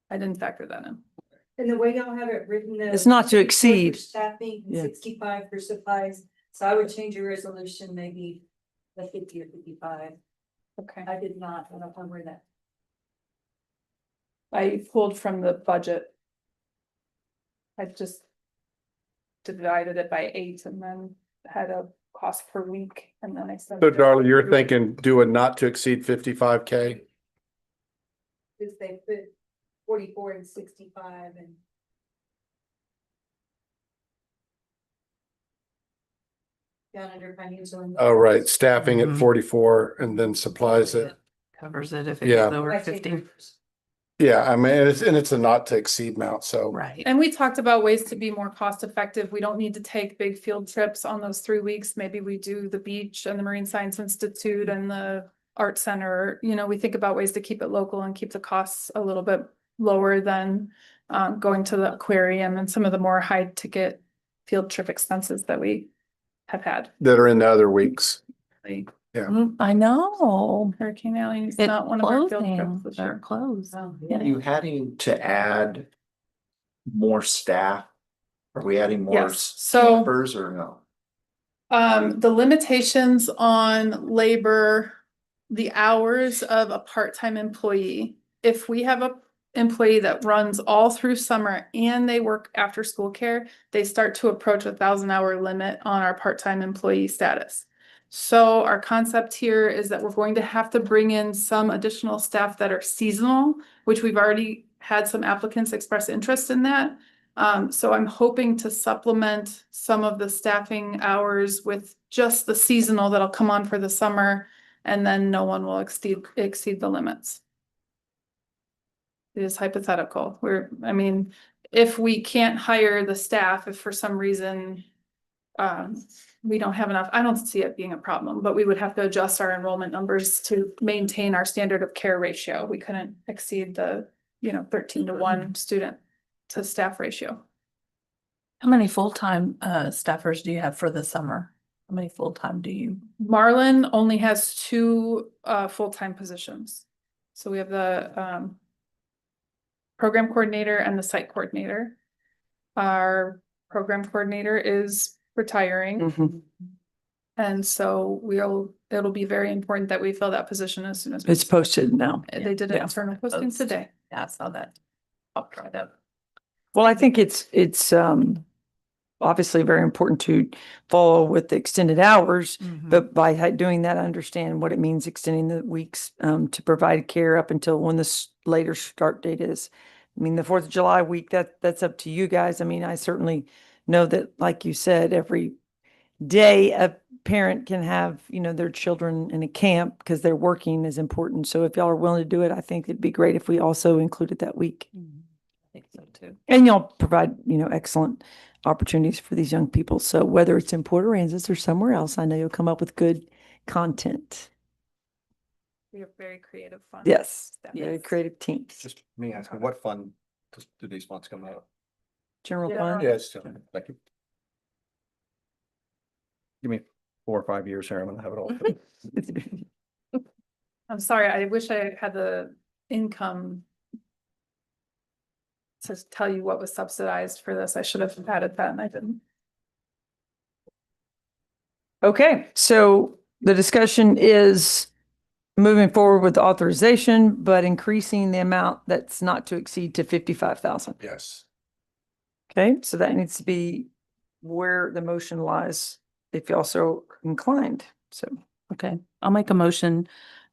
G: I didn't factor that in.
F: and the way y'all have it written.
D: It's not to
F: 54 for
D: exceed.
F: Staffing, and
D: Yeah.
F: 65 for supplies, so I would change your resolution, maybe the 50 or 55.
G: Okay.
F: I did not, I don't remember that.
G: I pulled from the budget. I just divided it by 8 and then had a cost per week, and then I said.
I: So Darla, you're thinking do a not to exceed 55K?
F: Cause they put 44 and 65 and. Down under financial.
I: Oh, right, staffing at
C: Mhm.
I: 44 and then supplies at,
C: Covers it if
I: Yeah.
C: it's over
F: I changed
C: 50.
F: yours.
I: yeah, I mean, it's a not to exceed amount, so.
C: Right.
G: And we talked about ways to be more cost effective. We don't need to take big field trips on those 3 weeks. Maybe we do the beach and the Marine Science Institute and the art center. We think about ways to keep it local and keep the costs a little bit lower than going to the aquarium and some of the more high ticket field trip expenses that we have had.
I: That are in the other weeks.
G: Like
C: I know.
G: Hurricane Alley is
C: It's
G: not one of our field
C: closing.
G: trips this
C: They're
G: year.
C: closed.
F: Oh,
C: Yeah.
F: yeah.
N: You having to add more staff? Are we adding more
G: Yes, so
N: staffers or no?
G: the limitations on labor, the hours of a part-time employee. If we have a employee that runs all through summer and they work after school care, they start to approach 1,000-hour limit on our part-time employee status. So our concept here is that we're going to have to bring in some additional staff that are seasonal, which we've already had some applicants express interest in that. So I'm hoping to supplement some of the staffing hours with just the seasonal that'll come on for the summer, and then no one will exceed the limits. It is hypothetical. If we can't hire the staff, if for some reason we don't have enough, I don't see it being a problem, but we would have to adjust our enrollment numbers to maintain our standard of care ratio. We couldn't exceed the 13-to-1 student to staff ratio.
C: How many full-time staffers do you have for the summer? How many full-time do you?
G: Marlin only has 2 full-time positions. So we have the program coordinator and the site coordinator. Our program coordinator is retiring. And so it'll be very important that we fill that position as soon as.
D: It's posted now.
G: They did an
C: Yeah.
G: internal posting
C: Post.
G: today.
C: Yeah, I saw that. Popped right up.
D: Well, I think it's obviously very important to follow with the extended hours, but by doing that, I understand what it means extending the weeks to provide care up until when the later start date is. I mean, the 4th of July week, that's up to you guys. I mean, I certainly know that, like you said, every day a parent can have, their children in a camp because they're working is important. So if y'all are willing to do it, I think it'd be great if we also included that week.
C: I think so too.
D: And y'all provide, excellent opportunities for these young people. So whether it's in Port Aransas or somewhere else, I know you'll come up with good content.
G: We have very creative fun.
D: Yes,
G: staff.
D: very creative teams.
J: Just me asking, what fund do these funds come out?
D: General
G: Yeah.
D: fund.
J: Yes, thank you. Give me 4 or 5 years here, I'm gonna have it all.
G: I'm sorry, I wish I had the income to tell you what was subsidized for this. I should have added that and I didn't.
D: Okay, so the discussion is moving forward with the authorization, but increasing the amount that's not to exceed to 55,000.
J: Yes.
D: Okay, so that needs to be where the motion lies, if you're also inclined. So,
C: Okay, I'll make a motion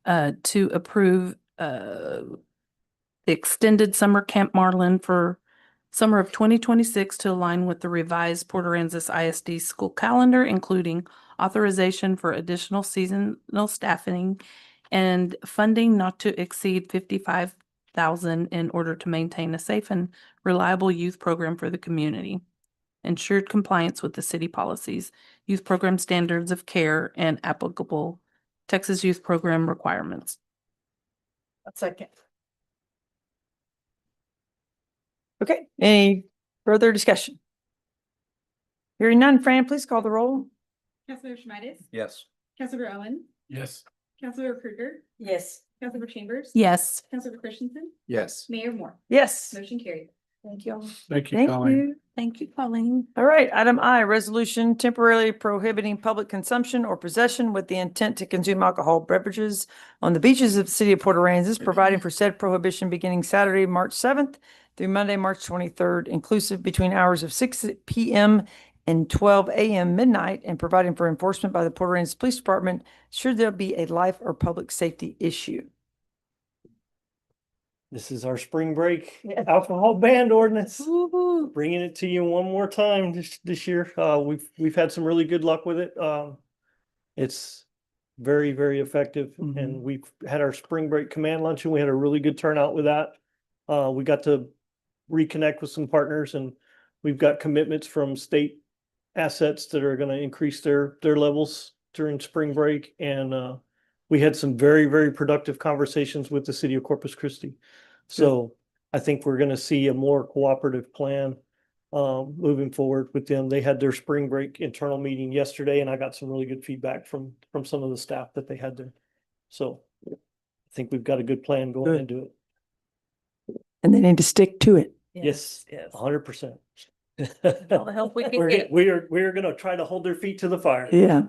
C: to approve the extended summer Camp Marlin for summer of 2026 to align with the revised Port Aransas ISD school calendar, including authorization for additional seasonal staffing and funding not to exceed $100,000 in order to maintain a safe and reliable youth program for the community. Ensured compliance with the city policies, youth program standards of care, and applicable Texas Youth Program requirements.
F: A second.
D: Okay, any further discussion? Hearing none, Fran, please call the roll.
M: Councilor Schmidt,
N: Yes.
M: Councilor Owen,
J: Yes.
M: Councilor Krueger,
F: Yes.
M: Councilor Chambers.
C: Yes.
M: Councilor Christensen,
N: Yes.
M: Mayor Moore.
D: Yes.
M: Motion carried.
C: Thank you.
J: Thank you,
D: Thank
J: Colleen.
D: you.
C: Thank you, Colleen.
D: All right, item I, resolution temporarily prohibiting public consumption or possession with the intent to consume alcohol beverages on the beaches of the city of Port Aransas, providing for said prohibition beginning Saturday, March 7th through Monday, March 23rd, inclusive between hours of 6 p.m. and 12 a.m. midnight, and providing for enforcement by the Port Aransas Police Department should there be a life or public safety issue.
K: This is our spring break alcohol ban ordinance.
C: Woo-hoo.
K: Bringing it to you one more time this year. We've had some really good luck with it. It's very, very effective, and we've had our spring break command luncheon. We had a really good turnout with that. We got to reconnect with some partners, and we've got commitments from state assets that are going to increase their levels during spring break. And we had some very, very productive conversations with the city of Corpus Christi. So I think we're going to see a more cooperative plan moving forward with them. They had their spring break internal meeting yesterday, and I got some really good feedback from some of the staff that they had there. So I think we've got a good plan going
D: Good.
K: into it.
D: And they need to stick to it.
K: Yes,
C: Yes.
K: 100%.
C: All the help we can
K: We're,
C: get.
K: we're gonna try to hold their feet to the fire.
D: Yeah.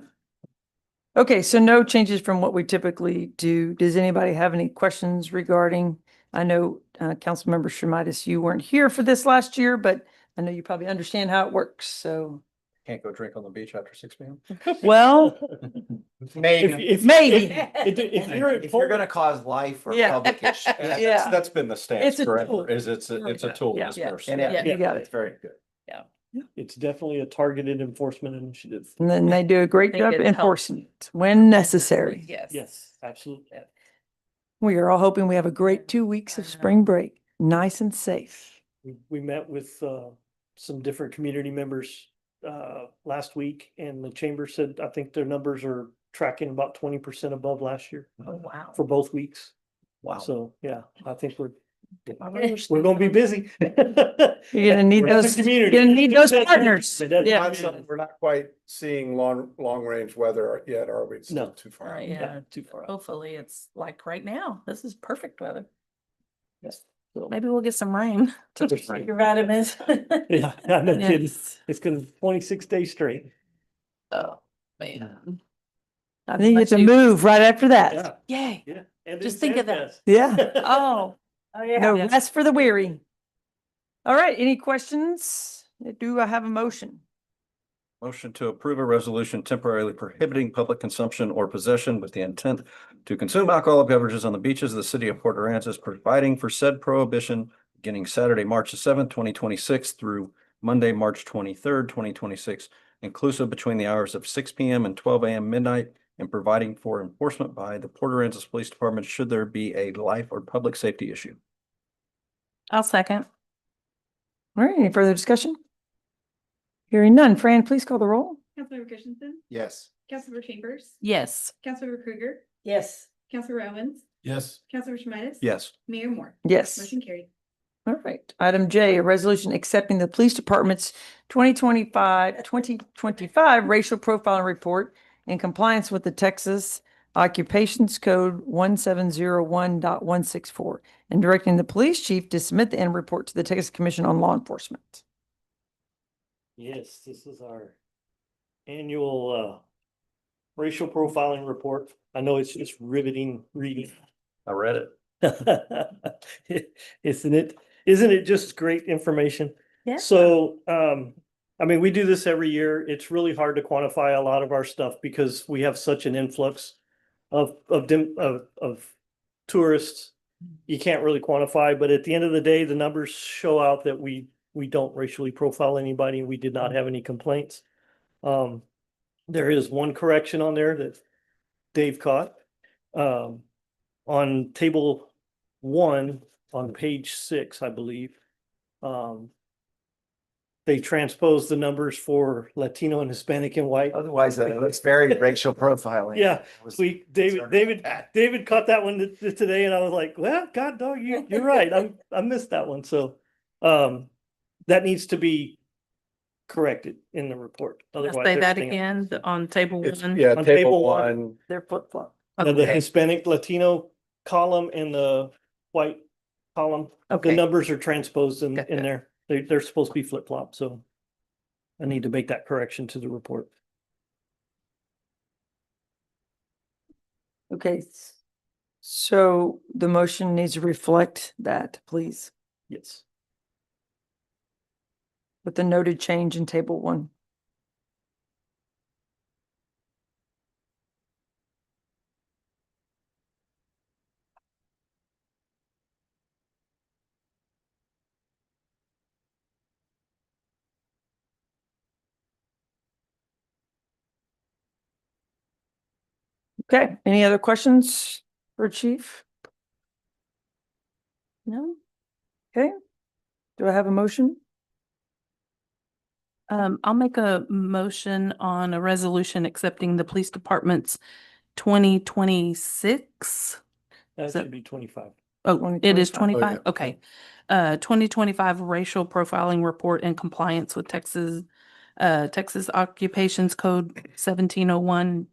D: Okay, so no changes from what we typically do. Does anybody have any questions regarding, I know, Councilmember Shemitis, you weren't here for this last year, but I know you probably understand how it works, so.
N: Can't go drink on the beach after 6 p.m.
D: Well,
N: Maybe.
D: maybe.
K: If you're at
N: If you're gonna cause life or
D: Yeah.
N: public issue.
D: Yeah.
N: That's been the
D: It's
N: stance
D: a
N: forever,
D: tool.
N: is it's a tool
D: Yeah.
N: dispersal.
D: Yeah, you got
N: It's
D: it.
N: very good.
K: It's definitely a targeted enforcement initiative.
D: And then they do a great
C: Think
D: job
C: it helps.
D: enforcing it when necessary.
C: Yes.
K: Yes, absolutely.
D: We are all hoping we have a great 2 weeks of spring break, nice and safe.
K: We met with some different community members last week, and the chamber said, I think their numbers are tracking about 20% above last year
C: Oh, wow.
K: for both weeks.
N: Wow.
K: So, yeah, I think we're gonna be busy.
D: You're gonna need
K: We're as a
D: those,
K: community.
D: you're gonna need those partners.
K: But that's-
D: Yeah.
I: We're not quite seeing long range weather yet, are we? It's still
K: No.
I: too far.
C: Right,
I: out.
C: yeah.
K: Too far out.
C: Hopefully it's like right now. This is perfect weather.
K: Yes. So-
C: Maybe we'll get some rain.
F: Take your vitamins.
K: Yeah, I'm not kidding.
C: Yes.
K: It's gonna be 26 days straight.
C: Oh, man.
D: And then you get to move right after that.
C: Yay.
K: Yeah. And
C: Just
K: then
C: think of that.
K: Sandfest.
D: Yeah.
C: Oh,
F: Oh, yeah.
D: No
C: Yes.
D: rest for the weary. All right, any questions? Do I have a motion?
N: Motion to approve a resolution temporarily prohibiting public consumption or possession with the intent to consume alcoholic beverages on the beaches of the city of Port Aransas, providing for said prohibition beginning Saturday, March 7th, 2026 through Monday, March 23rd, 2026, inclusive between the hours of 6 p.m. and 12 a.m. midnight, and providing for enforcement by the Port Aransas Police Department should there be a life or public safety issue.
C: I'll second.
D: All right, any further discussion? Hearing none. Fran, please call the roll.
M: Councilor Christensen,
N: Yes.
M: Councilor Chambers,
C: Yes.
M: Councilor Krueger,
F: Yes.
M: Councilor Owens,
J: Yes.
M: Councilor Schmidt.
N: Yes.
M: Mayor Moore.
D: Yes.
M: Motion carried.
D: All right. Item J, a resolution accepting the police department's 2025 racial profiling report in compliance with the Texas Occupations Code 1701.164 and directing the police chief to submit the end report to the Texas Commission on Law Enforcement.
K: Yes, this is our annual racial profiling report. I know it's riveting reading.
N: I read it.
K: Isn't it just great information?
C: Yeah.
K: So, I mean, we do this every year. It's really hard to quantify a lot of our stuff because we have such an influx of tourists. You can't really quantify, but at the end of the day, the numbers show out that we don't racially profile anybody. We did not have any complaints. There is one correction on there that Dave caught. On table 1, on page 6, I believe. They transposed the numbers for Latino and Hispanic and white.
J: Otherwise, it's very racial profiling.
K: Yeah,
J: I was
K: David
J: concerned about that.
K: David caught that one today, and I was like, well, God dog, you're right. I missed that one. So that needs to be corrected in the report. Otherwise,
C: Say that
K: everything-
C: again, on table
I: It's,
C: one.
I: yeah,
K: On
I: table
K: table one.
I: one,
D: They're flip-flop.
K: The
C: Okay.
K: Hispanic Latino column and the white column, the
C: Okay.
K: numbers are transposed in
C: Gotcha.
K: there. They're supposed to be flip-flop, so I need to make that correction to the report.
D: Okay. So the motion needs to reflect that, please,
K: Yes.
D: with the noted change in table one. Okay, any other questions for Chief? No? Okay. Do I have a motion?
C: I'll make a motion on a resolution accepting the police department's 2026.
K: That
C: So-
K: should be 25.
C: Oh, it is
D: 2025.
C: 25? Okay. 2025 racial profiling report in compliance with Texas Occupations Code 1701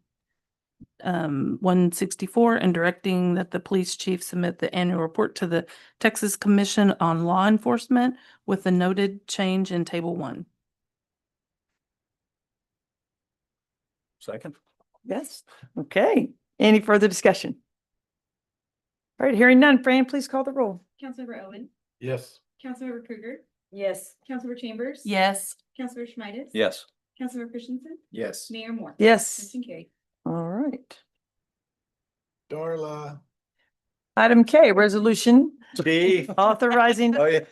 C: 164, and directing that the police chief submit the annual report to the Texas Commission on Law Enforcement with the noted change in table 1.
N: Second.
D: Yes. Okay. Any further discussion? All right, hearing none. Fran, please call the roll.
M: Councilmember Owen,
J: Yes.
M: Councilmember Krueger,
F: Yes.
M: Councilmember Chambers.
C: Yes.
M: Councilmember Schmidt.
N: Yes.
M: Councilmember Christensen,
J: Yes.
M: Mayor Moore.
D: Yes.
M: Motion carried.
D: All right.
J: Darla.
D: Item K, resolution
J: Chief.
D: authorizing
J: Oh, yeah.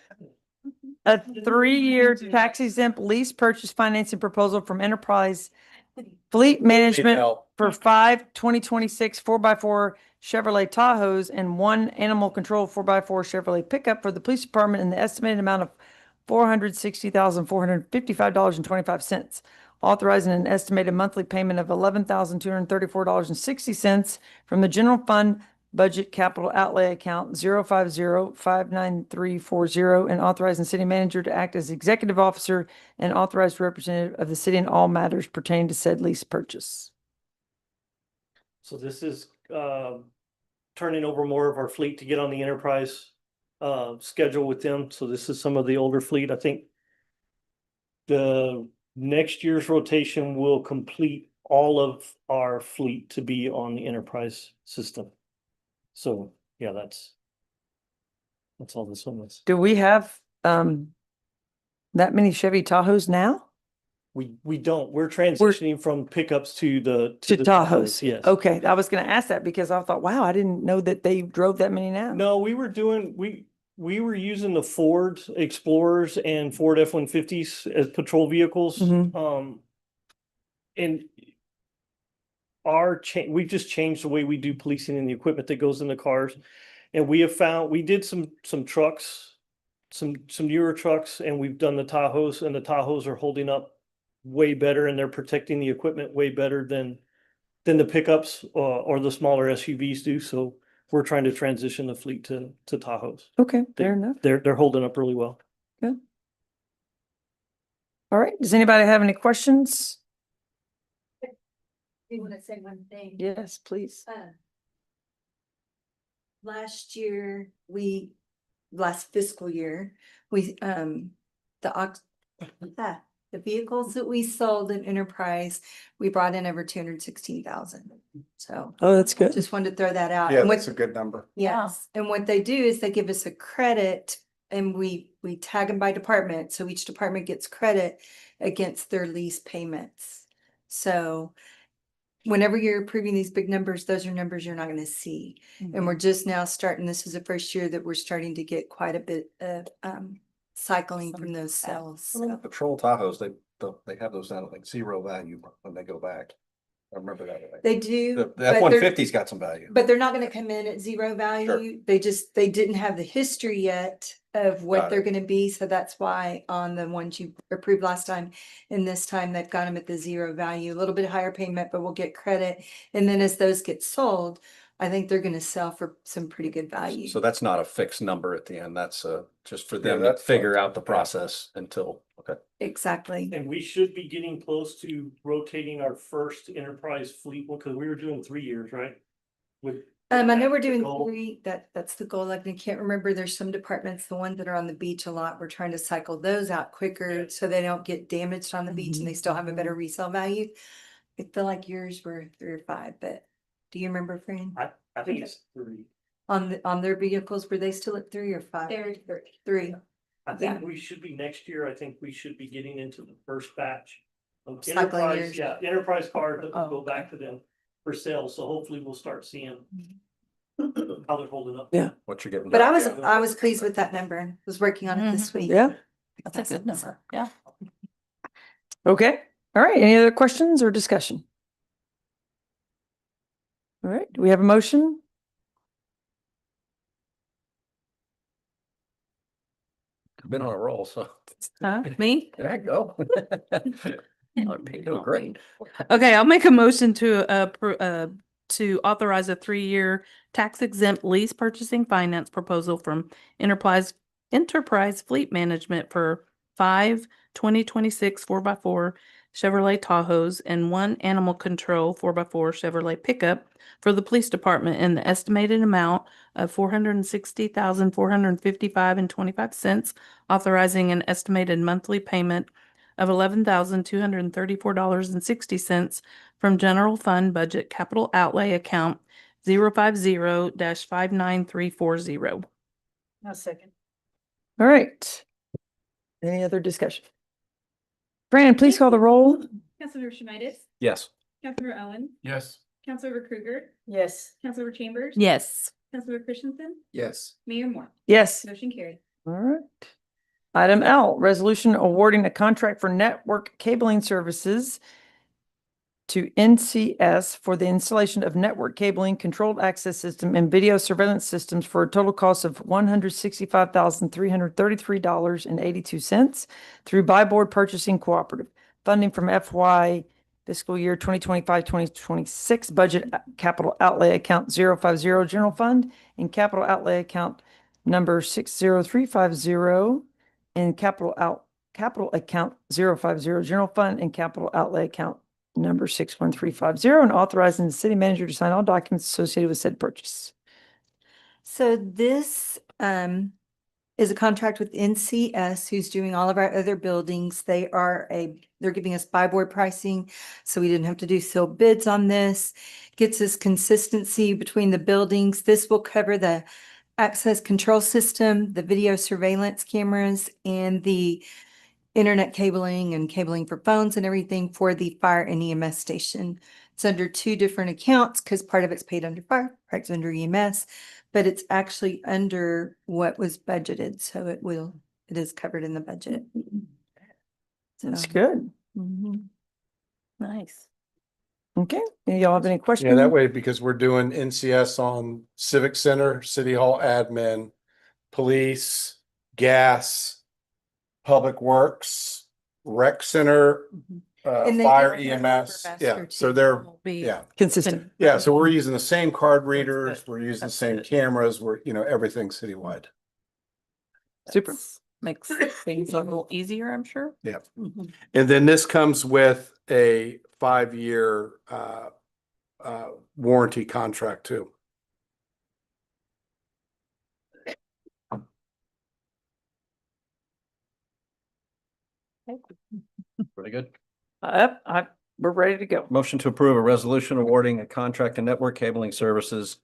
D: a 3-year tax exempt lease purchase financing proposal from Enterprise Fleet Management
I: help.
D: for 5 2026 4x4 Chevrolet Tahoes and 1 animal control 4x4 Chevrolet pickup for the police department in the estimated amount of $460,455.25. Authorizing an estimated monthly payment of $11,234.60 from the general fund budget capital outlay account 050-59340, and authorizing the city manager to act as executive officer and authorized representative of the city in all matters pertaining to said lease purchase.
K: So this is turning over more of our fleet to get on the enterprise schedule with them. So this is some of the older fleet. I think the next year's rotation will complete all of our fleet to be on the enterprise system. So yeah, that's all this one is.
D: Do we have that many Chevy Tahoes now?
K: We don't. We're transitioning from pickups to the
D: To
K: the
D: Tahoes?
K: Yes.
D: Okay, I was gonna ask that because I thought, wow, I didn't know that they drove that many now.
K: No, we were using the Ford Explorers and Ford F-150s as patrol vehicles.
D: Mhm.
K: And we've just changed the way we do policing and the equipment that goes in the cars. And we have found, we did some trucks, some newer trucks, and we've done the Tahoes, and the Tahoes are holding up way better, and they're protecting the equipment way better than the pickups or the smaller SUVs do. So we're trying to transition the fleet to Tahoes.
D: Okay, fair enough.
K: They're holding up really well.
D: All right, does anybody have any questions?
F: You want to say one thing?
D: Yes, please.
O: Last year, last fiscal year, the vehicles that we sold in Enterprise, we brought in over 216,000. So
D: Oh, that's good.
O: just wanted to throw that out.
I: Yeah,
O: And
I: that's a good number.
O: yes, and what they do is they give us a credit and we tag them by department. So each department gets credit against their lease payments. So whenever you're approving these big numbers, those are numbers you're not going to see. And we're just now starting, this is the first year that we're starting to get quite a bit of cycling from those sales. So,
N: Patrol Tahoes, they have those down at like zero value when they go back. I remember that.
O: They do.
N: The
O: but they're-
N: F-150's got some value.
O: But they're not gonna come in at zero value. They didn't have the history yet of what
N: Got
O: they're
N: it.
O: gonna be. So that's why on the ones you approved last time and this time they've got them at the zero value, a little bit higher payment, but we'll get credit. And then as those get sold, I think they're gonna sell for some pretty good value.
N: So that's not a fixed number at the end. That's just for
I: Yeah,
N: them to
I: that's
N: figure out the process until, okay.
O: Exactly.
K: And we should be getting close to rotating our first enterprise fleet one, because we were doing 3 years, right? With.
O: I know we're
K: the
O: doing
K: goal.
O: 3, that's the goal. Like, I can't remember, there's some departments, the ones that are on the beach a lot, we're trying to cycle those out quicker so they don't get damaged on the beach and they still have a better resale value. I feel like yours were 3 or 5, but do you remember, Fran?
K: I think it's 3.
O: On their vehicles, were they still at 3 or 5?
M: They're
O: 3.
K: I think we should be next year, I think we should be getting into the first batch. Of
O: Cycling
K: enterprise,
O: years.
K: yeah, enterprise cars that
O: Oh,
K: will go back to them for sale, so hopefully we'll start seeing. How they're holding up.
D: Yeah.
N: What you're getting.
O: But I
N: done.
O: was pleased with that number, was working on it this week.
D: Yeah.
C: That's a good number. Yeah.
D: Okay. All right. Any other questions or discussion? All right. Do we have a motion?
N: Been on a roll, so.
C: Me?
N: There you go.
C: You're
N: Doing great.
C: Okay, I'll make a motion to authorize a 3-year tax exempt lease purchasing finance proposal from Enterprise Fleet Management for 5 2026 4x4 Chevrolet Tahoes and 1 Animal Control 4x4 Chevrolet pickup for the police department in the estimated amount of $460,455.25, authorizing an estimated monthly payment of $11,234.60 from general fund budget capital outlay account 050-59340.
F: A second.
D: All right. Any other discussion? Fran, please call the roll.
M: Councilmember Schmidt,
N: Yes.
M: Councilmember Owen,
J: Yes.
M: Councilmember Krueger,
F: Yes.
M: Councilmember Chambers.
C: Yes.
M: Councilmember Christensen,
J: Yes.
M: Mayor Moore.
D: Yes.
M: Motion carried.
D: All right. Item L, resolution awarding a contract for network cabling services to NCS for the installation of network cabling, controlled access system, and video surveillance systems for a total cost of $165,333.82 through Buy Board Purchasing Cooperative. Funding from FY fiscal year 2025-2026 budget capital outlay account 050 general fund and capital outlay account number 60350 and capital account 050 general fund and capital outlay account number 61350, and authorizing the city manager to sign all documents associated with said purchase.
O: So this is a contract with NCS, who's doing all of our other buildings. They're giving us buy board pricing, so we didn't have to do sealed bids on this. Gets us consistency between the buildings. This will cover the access control system, the video surveillance cameras, and the internet cabling and cabling for phones and everything for the fire and EMS station. It's under 2 different accounts because part of it's paid under fire, part's under EMS, but it's actually under what was budgeted. So it is covered in the budget.
D: That's
O: So,
D: good.
O: mhm.
C: Nice.
D: Okay. Any y'all have any questions?
I: Yeah, that way, because we're doing NCS on Civic Center, City Hall admin, police, gas, Public Works, Rec Center,
O: And they
I: fire
O: do have
I: EMS.
O: Rivermaster
I: Yeah,
O: too.
I: so they're,
C: Will be
I: yeah.
D: Consistent.
I: Yeah, so we're using the same card readers,
C: good.
I: we're using the
C: That's
I: same
C: good.
I: cameras, we're, everything citywide.
D: Super.
C: Makes things a little easier, I'm sure.
I: Yeah.
C: Mhm.
I: And then this comes with a 5-year warranty contract too.
N: Pretty good.
D: We're ready to go.
N: Motion to approve a resolution awarding a contract to network cabling services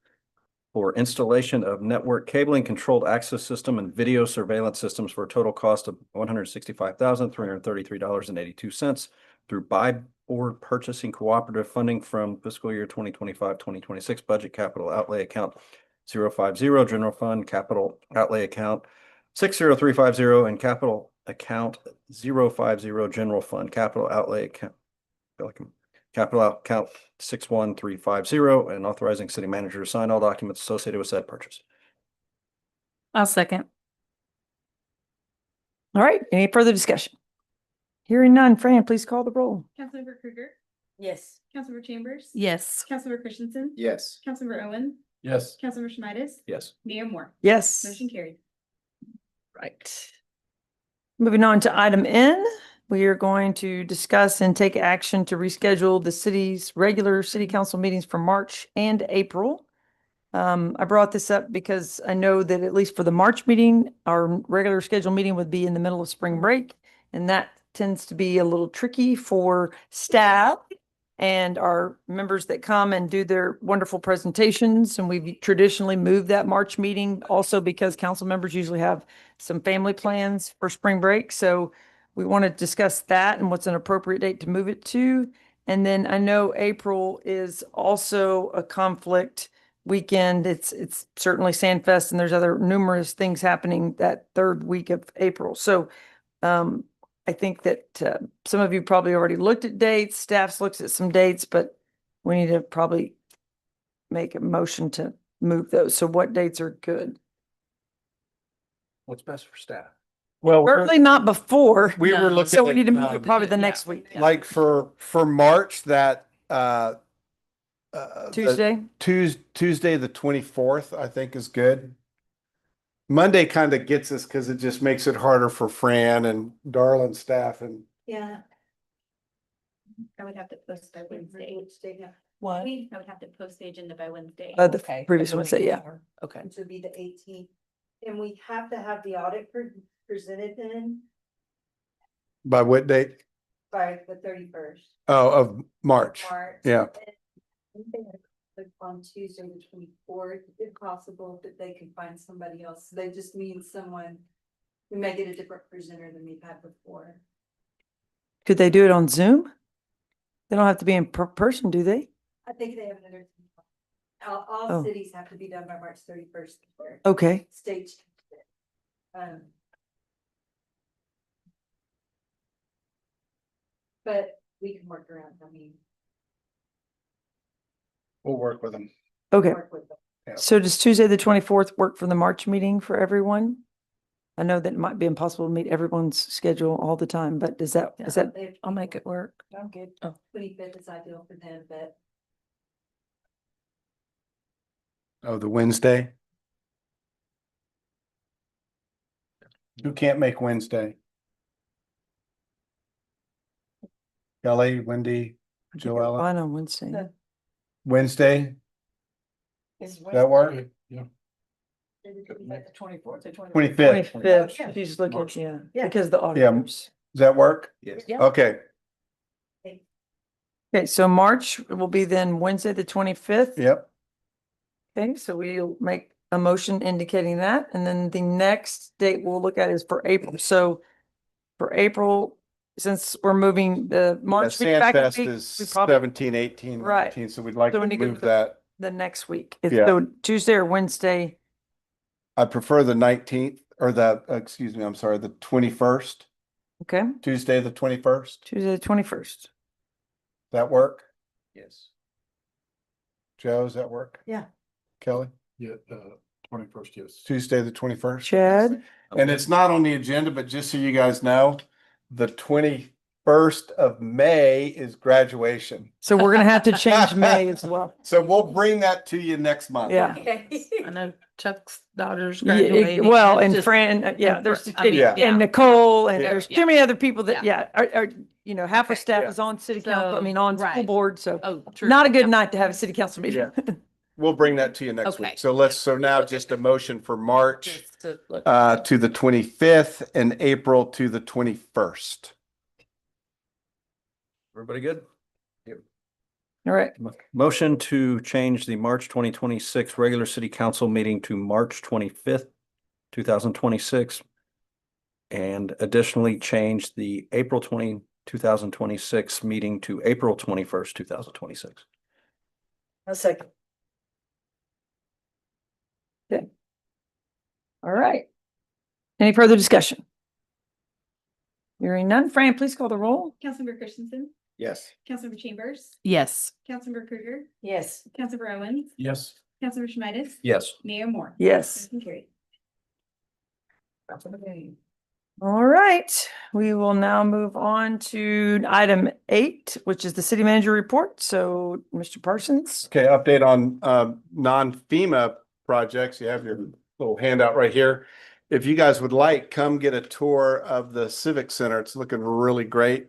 N: for installation of network cabling, controlled access system, and video surveillance systems for a total cost of $165,333.82 through Buy Board Purchasing Cooperative, funding from fiscal year 2025-2026 budget capital outlay account 050 general fund, capital outlay account 60350, and capital account 050 general fund, capital outlay account. I feel like I'm capital account 61350, and authorizing city manager to sign all documents associated with said purchase.
C: I'll second.
D: All right, any further discussion? Hearing none, Fran, please call the roll.
M: Councilmember Krueger,
F: Yes.
M: Councilmember Chambers.
C: Yes.
M: Councilmember Christensen.
J: Yes.
M: Councilmember Owen,
J: Yes.
M: Councilmember Schneider,
N: Yes.
M: Mayor Moore.
D: Yes.
M: Motion carried.
D: Right. Moving on to item N, we are going to discuss and take action to reschedule the city's regular city council meetings for March and April. I brought this up because I know that at least for the March meeting, our regular scheduled meeting would be in the middle of spring break. And that tends to be a little tricky for staff and our members that come and do their wonderful presentations. And we've traditionally moved that March meeting also because council members usually have some family plans for spring break. So we want to discuss that and what's an appropriate date to move it to. And then I know April is also a conflict weekend. It's certainly Sandfest and there's other numerous things happening that third week of April. So I think that some of you probably already looked at dates, staff's looked at some dates, but we need to probably make a motion to move those. So what dates are good?
N: What's best for staff?
I: Well,
D: Certainly not before.
I: we were
C: No.
I: looking.
D: So we need to move
I: at,
D: it probably the
C: Yeah.
D: next week.
I: like for March, that
D: Tuesday?
I: Tuesday, the 24th, I think is good. Monday kind of gets us because it just makes it harder for Fran and Darlin staff and
O: Yeah.
M: I would have to post by Wednesday.
C: What?
M: I would have to post the agenda by Wednesday.
D: The
C: Okay.
D: previous one said, yeah.
C: Okay.
O: Which would be the 18th. And we have to have the audit presented then
I: by what date?
O: by the 31st
I: Oh, of March.
O: March.
I: Yeah.
O: Like on Tuesday, the 24th, if possible, that they can find somebody else. They just need someone. We may get a different presenter than we've had before.
D: Could they do it on Zoom? They don't have to be in person, do they?
O: I think they have another. All
D: Oh.
O: cities have to be done by March 31st.
D: Okay.
O: Stage. But we can work around, I mean,
J: We'll work with them.
D: Okay.
O: work with them.
J: Yeah.
D: So does Tuesday, the 24th work for the March meeting for everyone? I know that it might be impossible to meet everyone's schedule all the time, but is that,
C: I'll make it work.
O: I'm good.
C: Oh.
O: 25th is ideal for them, but
I: Oh, the Wednesday? Who can't make Wednesday? Kelly, Wendy, Joella,
D: fine on Wednesday.
I: Wednesday,
F: Is
I: that work?
F: The 24th,
I: 25th,
D: 25th, she's looking, yeah,
F: Yeah.
D: because the auditors.
I: does that work?
N: Yes.
C: Yeah.
I: Okay,
D: Okay, so March will be then Wednesday, the 25th.
I: yep,
D: Okay, so we'll make a motion indicating that, and then the next date we'll look at is for April. So for April, since we're moving the March week back a
I: Sandfest
D: week,
I: is
D: we probably
I: 17, 18,
D: Right.
I: 19, so we'd like
D: So
I: to
D: we need to
I: move
D: go-
I: that.
D: the next week. It's
I: Yeah.
D: so Tuesday or Wednesday.
I: I prefer the 19th or excuse me, I'm sorry, the 21st,
D: Okay,
I: Tuesday, the 21st.
D: Tuesday, the 21st.
I: That work?
N: Yes.
I: Joe, does that work?
F: Yeah.
I: Kelly?
J: Yeah, 21st, yes.
I: Tuesday, the 21st?
D: Chad,
I: And it's not on the agenda, but just so you guys know, the 21st of May is graduation.
D: so we're gonna have to change May as well.
I: So we'll bring that to you next month.
D: Yeah.
C: I know Chuck's daughter's
D: Yeah,
C: graduating.
D: well,
C: It's
D: and
C: just-
D: Fran, yeah,
C: and
D: there's,
C: I mean,
I: Yeah.
D: and Nicole, and
I: Yeah.
D: there's too many other people that,
C: Yeah.
D: are, you know, half our staff
I: Yeah.
D: is on city council, I
C: So,
D: mean, on school
C: right.
D: board, so
C: Oh, true.
D: not a good
C: Yeah.
D: night to have a city council meeting.
I: We'll bring that to you next
C: Okay.
I: week. So now just a motion for March
C: Just to look.
I: to the 25th and April to the 21st.
N: Everybody good?
D: All right,
N: Motion to change the March 2026 regular city council meeting to March 25th, 2026. And additionally change the April 2026 meeting to April 21st, 2026.
F: A second.
D: all right. Any further discussion? Hearing none, Fran, please call the roll.
M: Councilmember Christensen,
N: Yes.
M: Councilmember Chambers,
C: Yes.
M: Councilmember Krueger,
F: Yes.
M: Councilmember Owens,
J: Yes.
M: Councilmember Schmidt,
N: Yes.
M: Mayor Moore.
D: Yes.
M: Motion carried.
D: All right, we will now move on to item 8, which is the city manager report. So, Mr. Parsons.
I: Okay, update on non-FEMA projects. You have your little handout right here. If you guys would like, come get a tour of the Civic Center. It's looking really great.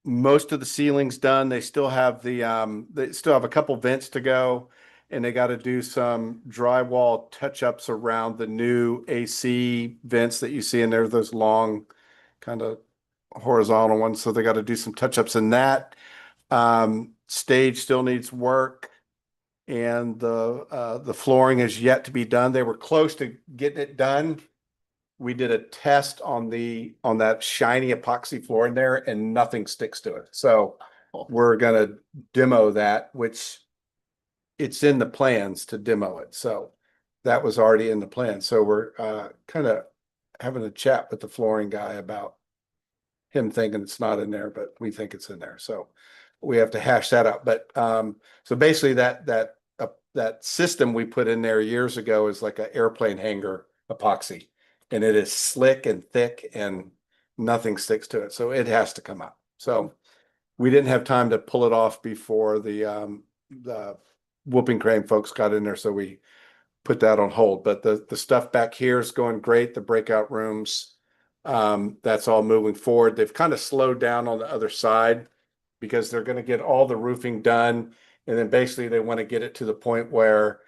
I: Most of the ceiling's done. They still have they still have a couple vents to go, and they got to do some drywall touch-ups around the new AC vents that you see in there, those long kind of horizontal ones. So they got to do some touch-ups in that. Stage still needs work, and the flooring is yet to be done. They were close to getting it done. We did a test on that shiny epoxy floor in there, and nothing sticks to it. So we're gonna demo that, which it's in the plans to demo it. So that was already in the plan. So we're kind of having a chat with the flooring guy about him thinking it's not in there, but we think it's in there. So we have to hash that out. But so basically that system we put in there years ago is like an airplane hangar epoxy, and it is slick and thick and nothing sticks to it. So it has to come out. So we didn't have time to pull it off before the whooping crane folks got in there. So we put that on hold, but the stuff back here is going great. The breakout rooms, that's all moving forward. They've kind of slowed down on the other side because they're going to get all the roofing done. And then basically they want to get it to the point where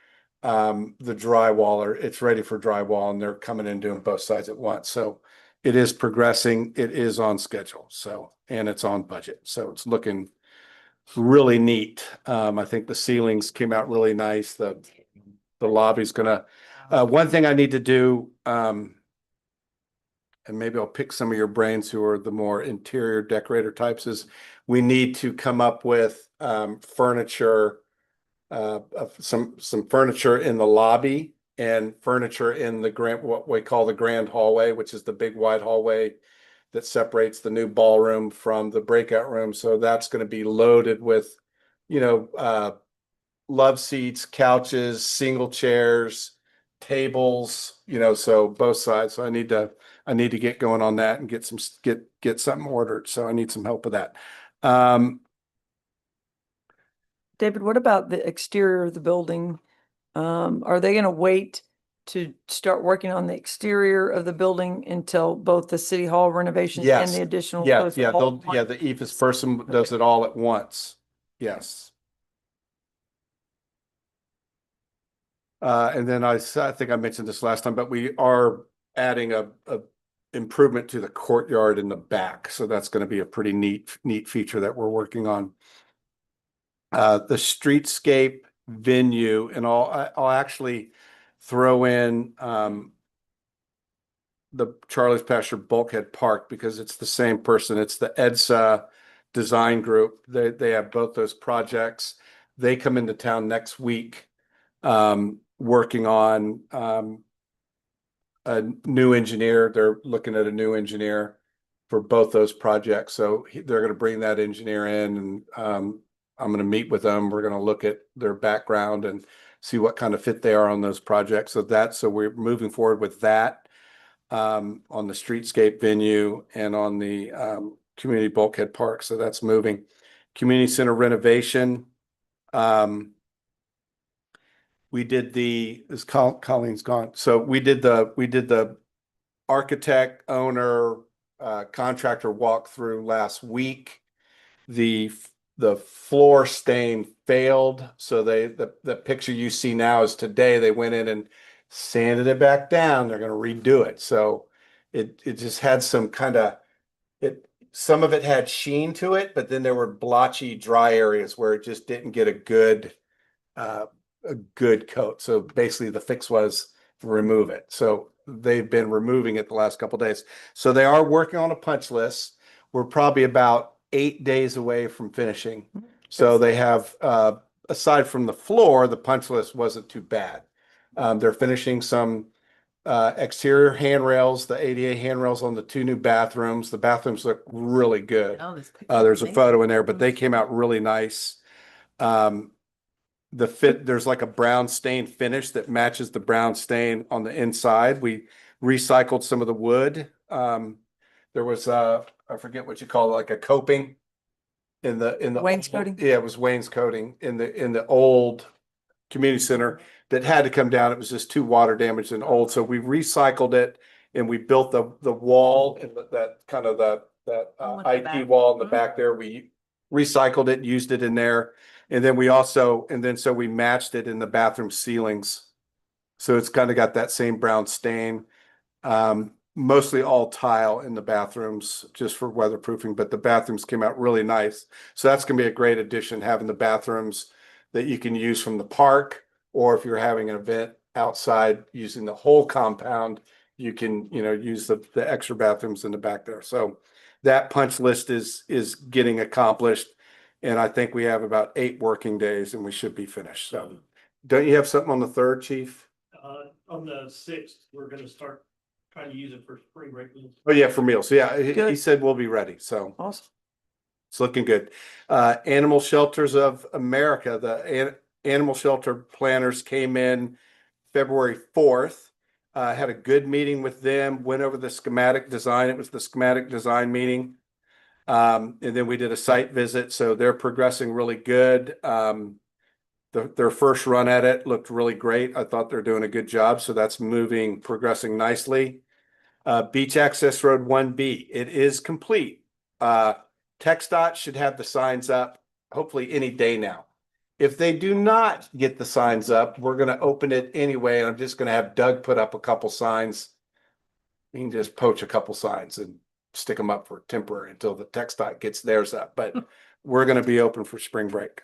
I: the drywall, it's ready for drywall, and they're coming in doing both sides at once. So it is progressing. It is on schedule. So, and it's on budget. So it's looking really neat. I think the ceilings came out really nice. The lobby's gonna, one thing I need to do, and maybe I'll pick some of your brains who are the more interior decorator types, is we need to come up with furniture, some furniture in the lobby and furniture in the what we call the grand hallway, which is the big wide hallway that separates the new ballroom from the breakout room. So that's going to be loaded with, love seats, couches, single chairs, tables, so both sides. So I need to get going on that and get something ordered. So I need some help with that.
D: David, what about the exterior of the building? Are they going to wait to start working on the exterior of the building until both the city hall renovation and
I: Yes.
D: the additional?
I: Yeah,
D: those
I: yeah,
D: all
I: the EFS person does it all at once. Yes. And then I think I mentioned this last time, but we are adding a improvement to the courtyard in the back. So that's going to be a pretty neat feature that we're working on. The streetscape venue, and I'll actually throw in the Charlie's Pasture Bulkhead Park, because it's the same person. It's the EDSA design group. They have both those projects. They come into town next week, working on a new engineer. They're looking at a new engineer for both those projects. So they're going to bring that engineer in, and I'm going to meet with them. We're going to look at their background and see what kind of fit they are on those projects. So we're moving forward with that on the streetscape venue and on the community bulkhead park. So that's moving. Community center renovation. We did Colleen's gone. So we did the architect, owner, contractor walkthrough last week. The floor stain failed. So the picture you see now is today. They went in and sanded it back down. They're going to redo it. So it just had some some of it had sheen to it, but then there were blotchy, dry areas where it just didn't get a good coat. So basically the fix was remove it. So they've been removing it the last couple of days. So they are working on a punch list. We're probably about 8 days away from finishing. So they have, aside from the floor, the punch list wasn't too bad. They're finishing some exterior handrails, the ADA handrails on the 2 new bathrooms. The bathrooms look really good.
C: Oh, this picture
I: There's a
C: amazing.
I: photo in there, but they came out really nice. There's like a brown stain finish that matches the brown stain on the inside. We recycled some of the wood. There was I forget what you call it, like a coping in the
D: Wainscoting?
I: Yeah, it was wainscoting in the old community center that had to come down. It was just too water damaged and old. So we recycled it and we built the wall and that kind of that
C: Oh, at the
I: IT
C: back.
I: wall in the back there. We recycled it, used it in there. And then so we matched it in the bathroom ceilings. So it's kind of got that same brown stain. Mostly all tile in the bathrooms just for weatherproofing, but the bathrooms came out really nice. So that's gonna be a great addition, having the bathrooms that you can use from the park, or if you're having an event outside using the whole compound, you can, use the extra bathrooms in the back there. So that punch list is getting accomplished. And I think we have about 8 working days and we should be finished. So don't you have something on the 3rd, Chief?
K: On the 6th, we're gonna start trying to use it for spring break.
I: Oh, yeah, for meals. Yeah, he
D: Good.
I: said we'll be ready. So
D: Awesome.
I: it's looking good. Animal Shelters of America, the animal shelter planners came in February 4th. Had a good meeting with them, went over the schematic design. It was the schematic design meeting. And then we did a site visit, so they're progressing really good. Their first run at it looked really great. I thought they're doing a good job, so that's progressing nicely. Beach Access Road 1B, it is complete. TxDOT should have the signs up hopefully any day now. If they do not get the signs up, we're gonna open it anyway, and I'm just gonna have Doug put up a couple signs. You can just poach a couple signs and stick them up for temporary until the TxDOT gets theirs up, but we're gonna be open for spring break.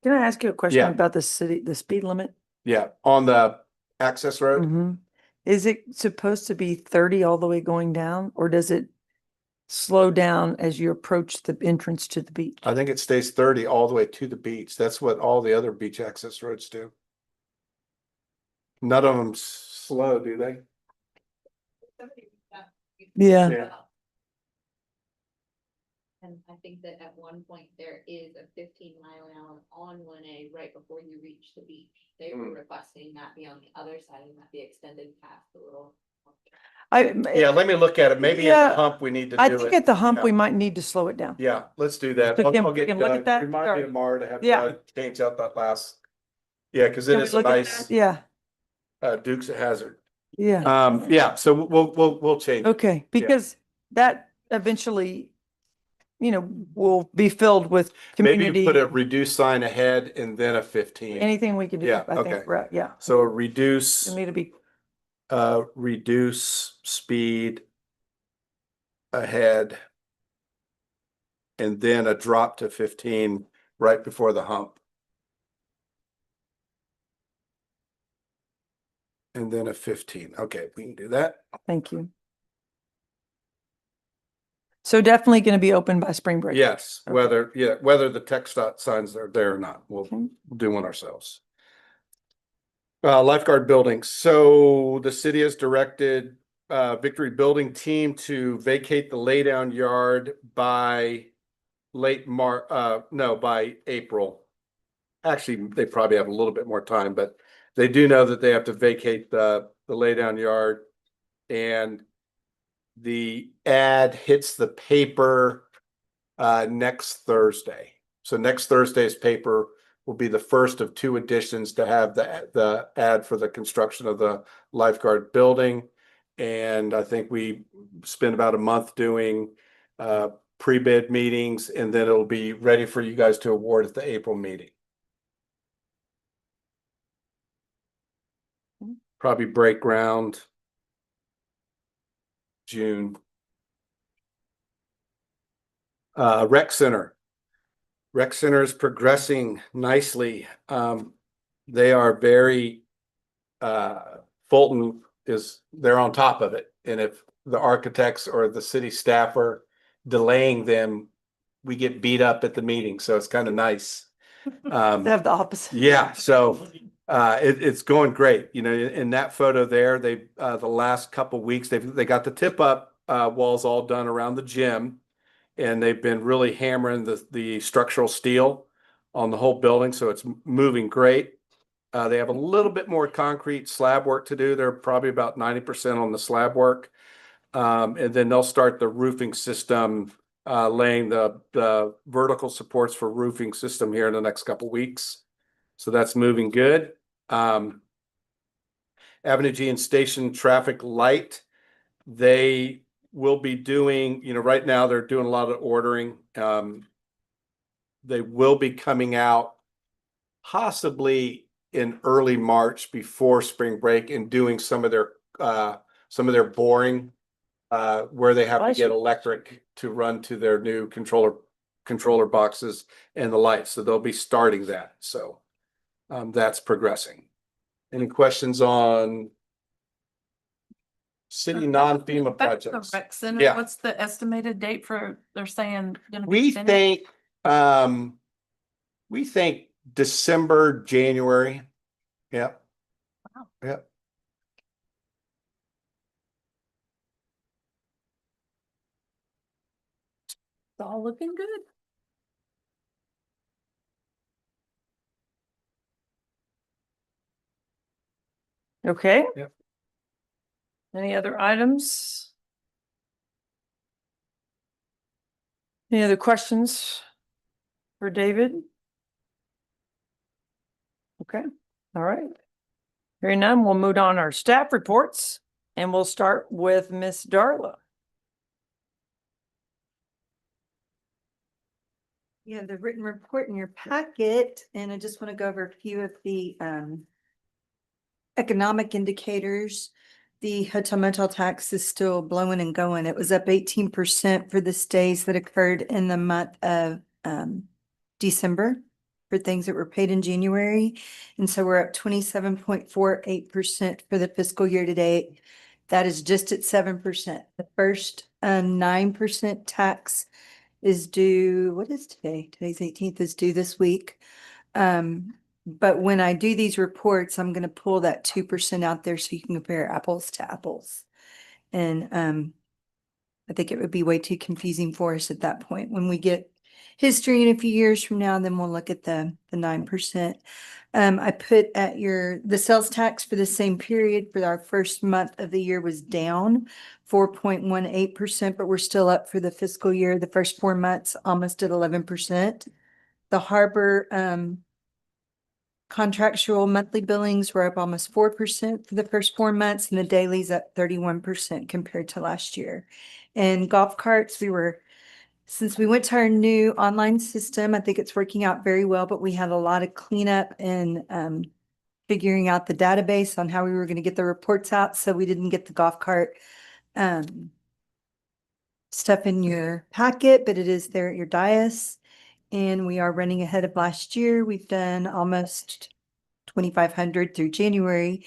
D: Can I ask you a question
I: Yeah.
D: about the speed limit?
I: Yeah, on the access road.
D: Mhm. Is it supposed to be 30 all the way going down, or does it slow down as you approach the entrance to the beach?
I: I think it stays 30 all the way to the beach. That's what all the other beach access roads do. None of them slow, do they?
D: Yeah.
I: Yeah.
M: And I think that at one point there is a 15-mile-an-hour on 1A right before you reach the beach. They were requesting that be on the other side and that be extended past the little.
I: Yeah, let me look at it. Maybe at
D: Yeah,
I: the hump, we need to do
D: I
I: it.
D: think at the hump,
I: Yeah.
D: we might need to slow it down.
I: Yeah, let's do that.
D: So can
I: I'll
D: we
I: get
D: look at
I: Doug.
D: that?
I: Remind me
D: Sorry.
I: tomorrow to have
D: Yeah.
I: Doug change out that last. Yeah, because it
D: Can we
I: is a
D: look at
I: nice
D: that? Yeah,
I: Dukes of Hazzard.
D: yeah.
I: Yeah, so we'll change. it.
D: Okay, because that eventually, will be filled with
I: Maybe you
D: community,
I: put a reduced sign ahead and then a 15.
D: anything we can do,
I: Yeah,
D: I
I: okay.
D: think, right, yeah.
I: So a reduce.
D: We need to be,
I: Reduce speed ahead. And then a drop to 15 right before the hump. And then a 15. Okay, we can do that.
D: thank you. So definitely going to be open by spring break.
I: Yes,
D: Okay.
I: whether the TxDOT signs are there or not, we'll
D: Okay.
I: do one ourselves. Lifeguard buildings. So the city has directed Victory Building Team to vacate the laydown yard by by April. Actually, they probably have a little bit more time, but they do know that they have to vacate the laydown yard. And the ad hits the paper next Thursday. So next Thursday's paper will be the first of 2 editions to have the ad for the construction of the lifeguard building. And I think we spent about a month doing pre-bid meetings, and then it'll be ready for you guys to award at the April meeting. Probably break ground June. Rec Center. Rec Center is progressing nicely. They are very, Fulton they're on top of it. And if the architects or the city staff are delaying them, we get beat up at the meeting. So it's kind of nice.
D: They have the opposite.
I: Yeah, so It's going great. You know, in that photo there, the last couple weeks, they got the tip up, walls all done around the gym. And they've been really hammering the structural steel on the whole building. So it's moving great. They have a little bit more concrete slab work to do. They're probably about 90% on the slab work. And then they'll start the roofing system, laying the vertical supports for roofing system here in the next couple weeks. So that's moving good. Avenue G and Station traffic light, they will be doing, you know, right now they're doing a lot of ordering. They will be coming out possibly in early March before spring break and doing some of their boring where they have to get electric to run to their new controller boxes and the lights. So they'll be starting that. So that's progressing. Any questions on city non-FEMA
C: Back to the
I: projects?
C: rec center,
I: Yeah.
C: what's the estimated date for, they're saying gonna be
I: We
C: finished?
I: think December, January. Yep.
C: Wow.
I: Yep.
C: It's all looking good.
D: Okay.
I: Yep.
D: Any other items? Any other questions for David? Okay, all right. Hearing none, we'll move on our staff reports and we'll start with Miss Darla.
O: You have the written report in your packet, and I just want to go over a few of the economic indicators. The hotel motel tax is still blowing and going. It was up 18% for the stays that occurred in the month of December for things that were paid in January. And so we're up 27.48% for the fiscal year to date. That is just at 7%. The first 9% tax is due, what is today? Today's 18th, is due this week. But when I do these reports, I'm going to pull that 2% out there so you can compare apples to apples. And I think it would be way too confusing for us at that point. When we get history in a few years from now, then we'll look at the 9%. I put at the sales tax for the same period for our first month of the year was down 4.18%, but we're still up for the fiscal year. The first 4 months, almost at 11%. The harbor contractual monthly billings were up almost 4% for the first 4 months, and the dailies up 31% compared to last year. And golf carts, since we went to our new online system, I think it's working out very well, but we had a lot of cleanup and figuring out the database on how we were going to get the reports out. So we didn't get the golf cart stuff in your packet, but it is there at your dais. And we are running ahead of last year. We've done almost 2,500 through January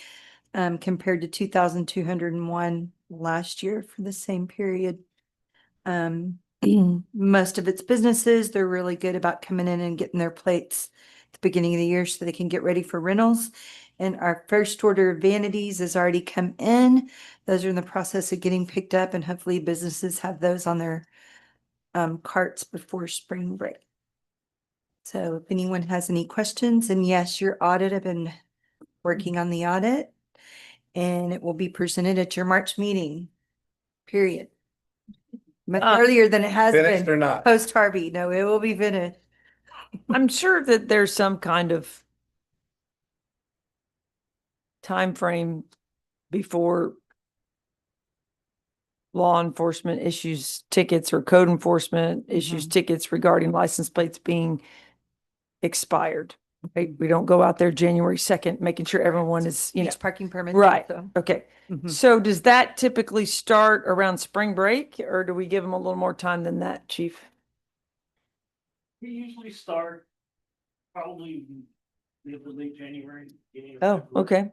O: compared to 2,201 last year for the same period. Most of it's businesses. They're really good about coming in and getting their plates at the beginning of the year so they can get ready for rentals. And our first order of vanities has already come in. Those are in the process of getting picked up, and hopefully businesses have those on their carts before spring break. So if anyone has any questions, and yes, your audit, I've been working on the audit, and it will be presented at your March meeting, period. Much earlier than it has
I: Finished
O: been.
I: or not?
O: Post Harvey. No, it will be finished.
D: I'm sure that there's some kind of time frame before law enforcement issues tickets or code enforcement issues tickets regarding license plates being expired. Right? We don't go out there January 2nd, making sure everyone is,
O: Beach parking permits.
D: right.
O: also.
D: Okay.
O: Mhm.
D: So does that typically start around spring break, or do we give them a little more time than that, Chief?
K: We usually start probably mid to late January. beginning of
D: Oh,
K: February.
D: okay.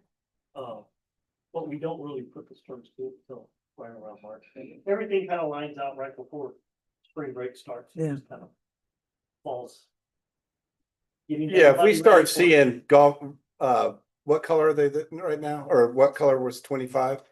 K: But we don't really put the start school until right around March. Everything kind of lines out right before spring break starts. It
D: Yeah.
K: just kind of falls.
I: Yeah, if we start seeing golf, what color are they right now? Or what color was 25?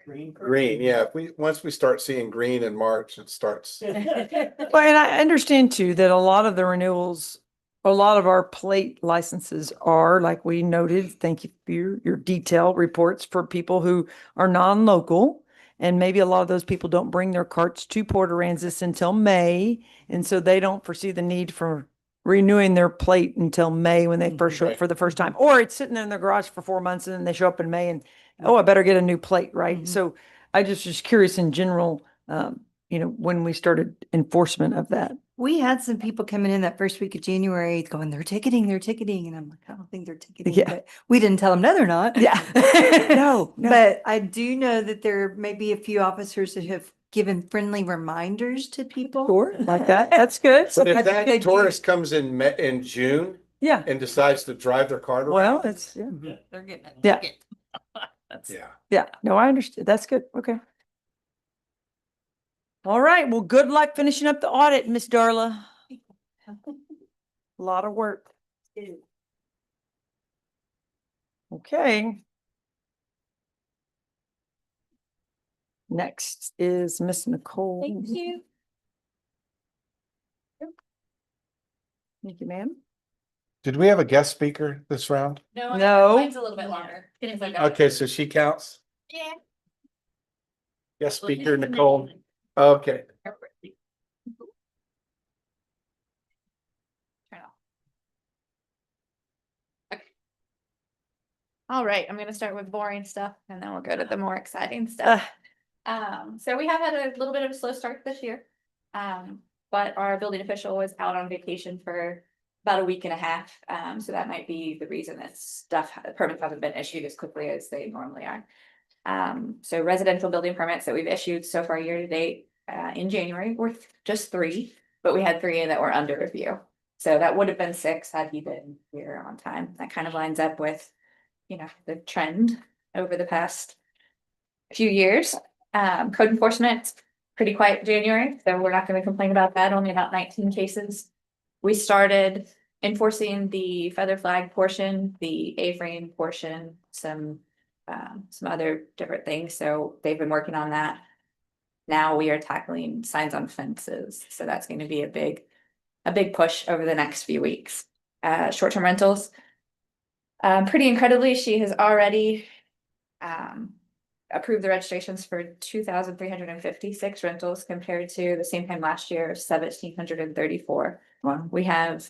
K: Green.
I: Green, yeah. If we, once we start seeing green in March, it starts.
D: Well, and I understand too that a lot of the renewals, a lot of our plate licenses are, like we noted, thank you for your detailed reports for people who are non-local. And maybe a lot of those people don't bring their carts to Port Aransas until May. And so they don't foresee the need for renewing their plate until May when they first show up for the first time. Or it's sitting in their garage for 4 months and then they show up in May and, oh, I better get a new plate, right? So I just curious in general, when we started enforcement of that.
O: We had some people coming in that first week of January going, they're ticketing. And I'm like, I don't think they're ticketing,
D: Yeah.
O: but we didn't tell them, no, they're not.
D: Yeah. No.
O: But I do know that there may be a few officers that have given friendly reminders to people.
D: Sure, like that. That's good.
I: But if
O: I think they
I: that
O: do.
I: tourist comes in June
D: Yeah.
I: and decides to drive their car
D: Well,
I: around,
D: it's, yeah.
F: They're getting it.
D: Yeah.
F: That's.
I: yeah.
D: Yeah. No, I understand. That's good. Okay. All right. Well, good luck finishing up the audit, Miss Darla. A lot of work. Okay. Next is Miss Nicole.
E: Thank you.
D: Thank you, ma'am.
I: Did we have a guest speaker this round?
D: No.
E: Mine's a little bit longer.
I: Okay, so she counts?
E: Yeah.
I: Guest speaker Nicole. Okay.
E: Turn off. Okay. All right, I'm gonna start with boring stuff and then we'll go to the more exciting stuff. So we have had a little bit of a slow start this year. But our building official was out on vacation for about a week and a half. So that might be the reason that permits haven't been issued as quickly as they normally are. So residential building permits that we've issued so far year to date, in January were just 3, but we had 3 that were under review. So that would have been 6 had he been here on time. That kind of lines up with, the trend over the past few years. Code enforcement, pretty quiet January, so we're not going to complain about that, only about 19 cases. We started enforcing the feather flag portion, the A-frame portion, some other different things, so they've been working on that. Now we are tackling signs on fences, so that's going to be a big push over the next few weeks. Short-term rentals. Pretty incredibly, she has already approved the registrations for 2,356 rentals compared to the same time last year of 1,734.
D: Wow.
E: We have,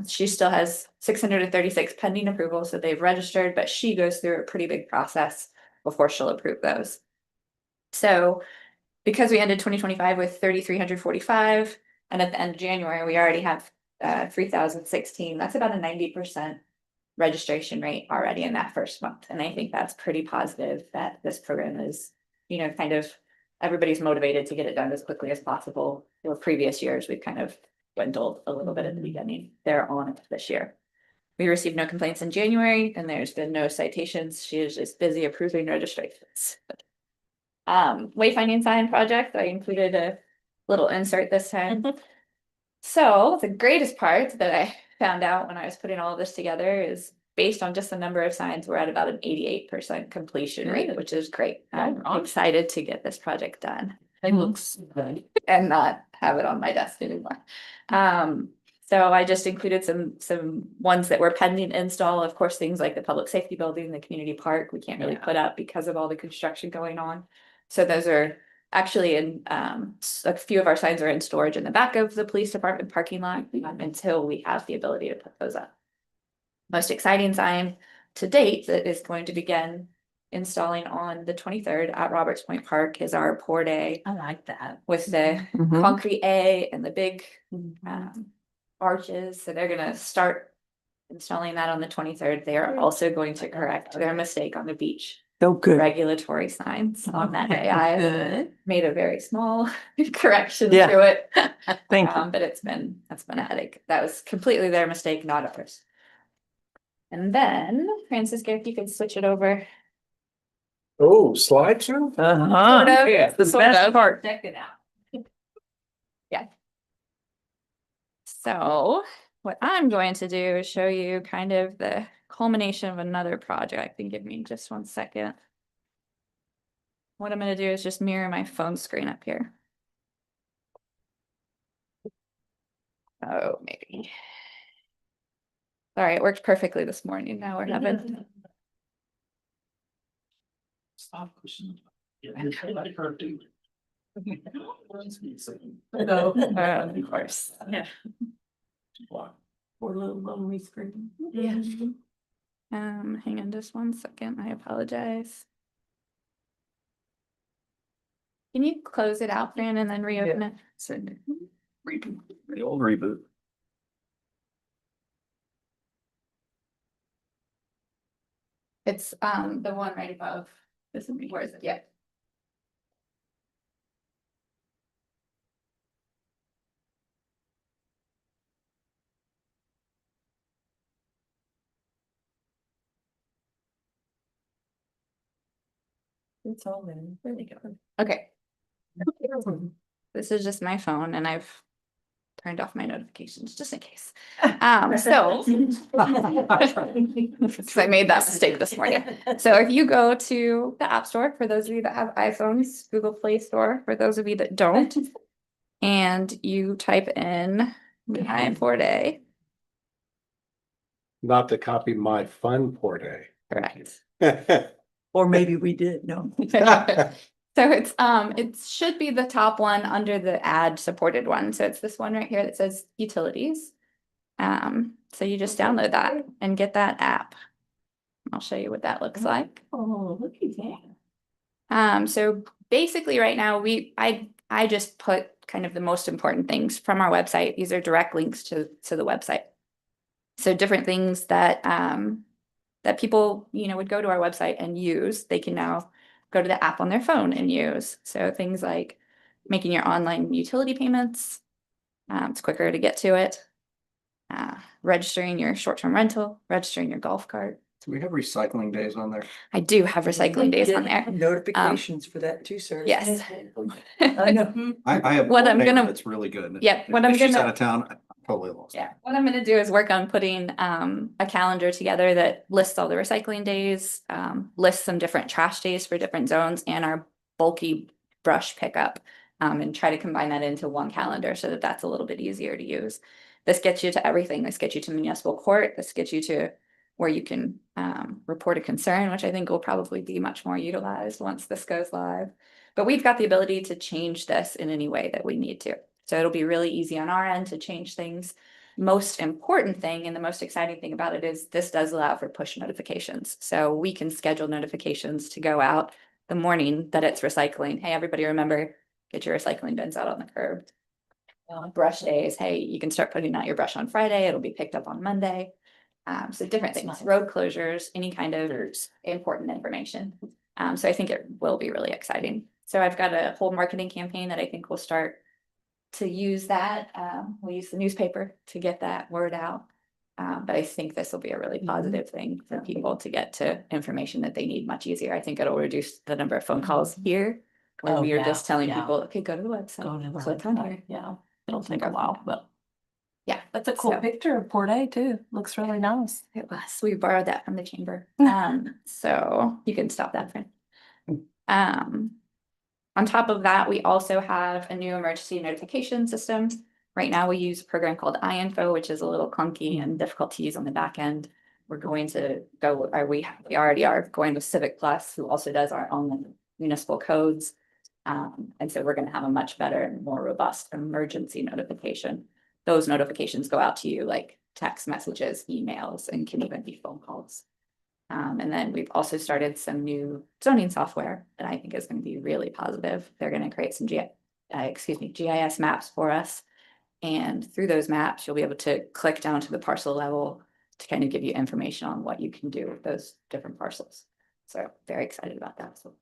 E: she still has 636 pending approvals that they've registered, but she goes through a pretty big process before she'll approve those. So because we ended 2025 with 3,345, and at the end of January, we already have 3,016, that's about a 90% registration rate already in that first month. And I think that's pretty positive that this program is, kind of everybody's motivated to get it done as quickly as possible. In previous years, we've kind of dwindled a little bit at the beginning. They're on it this year. We received no complaints in January and there's been no citations. She is just busy approving registrations. Wayfinding sign project, I included a little insert this time. So the greatest part that I found out when I was putting all of this together is based on just the number of signs, we're at about an 88% completion rate, which is great. I'm excited to get this project done.
F: It looks good.
E: And not have it on my desk anymore. So I just included some ones that were pending install. Of course, things like the public safety building, the community park, we can't really put up because of all the construction going on. So those are actually in, a few of our signs are in storage in the back of the police department parking lot until we have the ability to put those up. Most exciting sign to date that is going to begin installing on the 23rd at Roberts Point Park is our Port A.
F: I like that.
E: With the concrete A and the big arches. So they're gonna start installing that on the 23rd. They are also going to correct their mistake on the beach.
D: Oh, good.
E: Regulatory signs on that day.
F: Okay,
E: I
F: good.
E: made a very small correction
D: Yeah.
E: to it.
D: Thank you.
E: But that's been a headache. That was completely their mistake, not ours. And then Francisco, if you could switch it over.
I: Oh, slideshow?
D: Uh-huh.
E: Sort of.
D: It's the
E: Sort
D: best
E: of.
D: part.
F: Check it out.
E: So what I'm going to do is show you kind of the culmination of another project, and give me just 1 second. What I'm gonna do is just mirror my phone screen up here. Oh, maybe. All right, it worked perfectly this morning. Now we're having.
A: Stop pushing. Let her do it.
E: Of course.
F: Yeah.
C: Poor little lonely screen.
E: Yeah. Hang on just 1 second. I apologize. Can you close it out, Fran, and then reopen it?
N: Reboot, the old reboot.
E: It's the one right above. This is me. Where is it? Yeah.
F: It's all in. There we go.
E: Okay. This is just my phone, and I've turned off my notifications just in case. So because I made that mistake this morning. So if you go to the App Store, for those of you that have iPhones, Google Play Store, for those of you that don't, and you type in Behind Port A.
J: Not to copy my fun port
E: Correct.
D: Or maybe we did, no.
E: So it's it should be the top one under the ad supported one. So it's this one right here that says utilities. So you just download that and get that app. I'll show you what that looks like.
F: Oh, look at that.
E: So basically right now I just put kind of the most important things from our website. These are direct links to the website. So different things that that people, would go to our website and use, they can now go to the app on their phone and use. So things like making your online utility payments. It's quicker to get to it. Registering your short-term rental, registering your golf cart.
N: Do we have recycling days on there?
E: I do have recycling days on there.
D: Notifications for that too, sir.
E: Yes.
D: I know.
N: I have
E: What
N: one
E: I'm
N: neighbor
E: gonna-
N: that's really good.
E: Yep, what I'm
N: If she's
E: gonna-
N: out of town, I'm totally lost.
E: Yeah, what I'm gonna do is work on putting a calendar together that lists all the recycling days, lists some different trash days for different zones and our bulky brush pickup. And try to combine that into one calendar so that that's a little bit easier to use. This gets you to everything. This gets you to municipal court. This gets you to where you can report a concern, which I think will probably be much more utilized once this goes live. But we've got the ability to change this in any way that we need to. So it'll be really easy on our end to change things. Most important thing and the most exciting thing about it is this does allow for push notifications. So we can schedule notifications to go out the morning that it's recycling. Hey, everybody remember, get your recycling bins out on the curb. Brush days, hey, you can start putting out your brush on Friday. It'll be picked up on Monday. So different
F: That's
E: things,
F: nice.
E: road closures, any kind of important information. So I think it will be really exciting. So I've got a whole marketing campaign that I think will start to use that. We'll use the newspaper to get that word out. But I think this will be a really positive thing for people to get to information that they need much easier. I think it'll reduce the number of phone calls here. Where
C: Oh,
E: we are
C: yeah,
E: just telling
C: yeah.
E: people, okay, go to the website.
C: Go to the
E: click on
C: website,
E: here.
C: yeah. It'll take a while, but
E: Yeah,
C: that's a cool
E: So-
C: picture of Port A too. Looks really nice.
E: It was, we borrowed that from the chamber. So you can stop that, friend. On top of that, we also have a new emergency notification system. Right now, we use a program called iInfo, which is a little clunky and difficult to use on the back end. We're going to go, or we already are going with Civic Plus, who also does our own municipal codes. And so we're gonna have a much better and more robust emergency notification. Those notifications go out to you like text messages, emails, and can even be phone calls. And then we've also started some new zoning software that I think is going to be really positive. They're going to create some GIS maps for us. And through those maps, you'll be able to click down to the parcel level to kind of give you information on what you can do with those different parcels. So very excited about that. So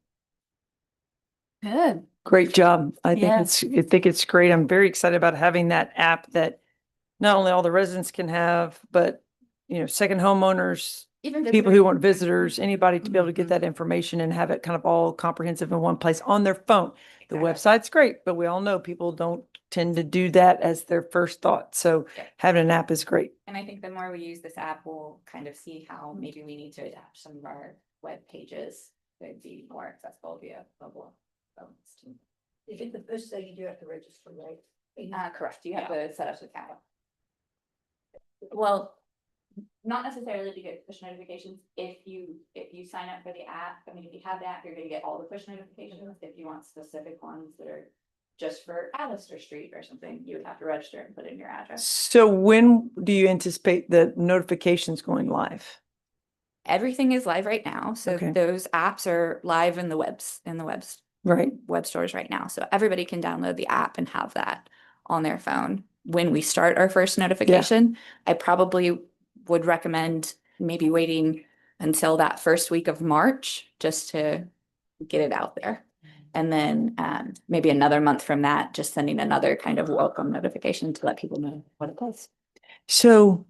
C: Good.
D: Great job. I
C: Yeah.
D: think it's great. I'm very excited about having that app that not only all the residents can have, but second homeowners
E: Even
D: people who want
E: visitors.
D: visitors, anybody to be able to get that information and have it kind of all comprehensive in one place on their phone. The
E: Exactly.
D: website's great, but we all know people don't tend to do that as their first thought. So
E: Yeah.
D: having an app is great.
E: And I think the more we use this app, we'll kind of see how maybe we need to adapt some of our web pages to be more accessible via mobile phones too.
F: If it's the first thing you do have to register, right?
E: Correct, you have to set up the account. Well, not necessarily to get push notifications, if you sign up for the app, I mean, if you have the app, you're gonna get all the push notifications. If you want specific ones that are just for Alistair Street or something, you would have to register and put in your address.
D: So when do you anticipate the notifications going live?
E: Everything is live right now, so
D: Okay.
E: those apps are live in the webs,
D: Right.
E: web stores right now, so everybody can download the app and have that on their phone. When we start our first notification, I probably would recommend maybe waiting until that first week of March just to get it out there. And then maybe another month from that, just sending another kind of welcome notification to let people know what it does.
D: So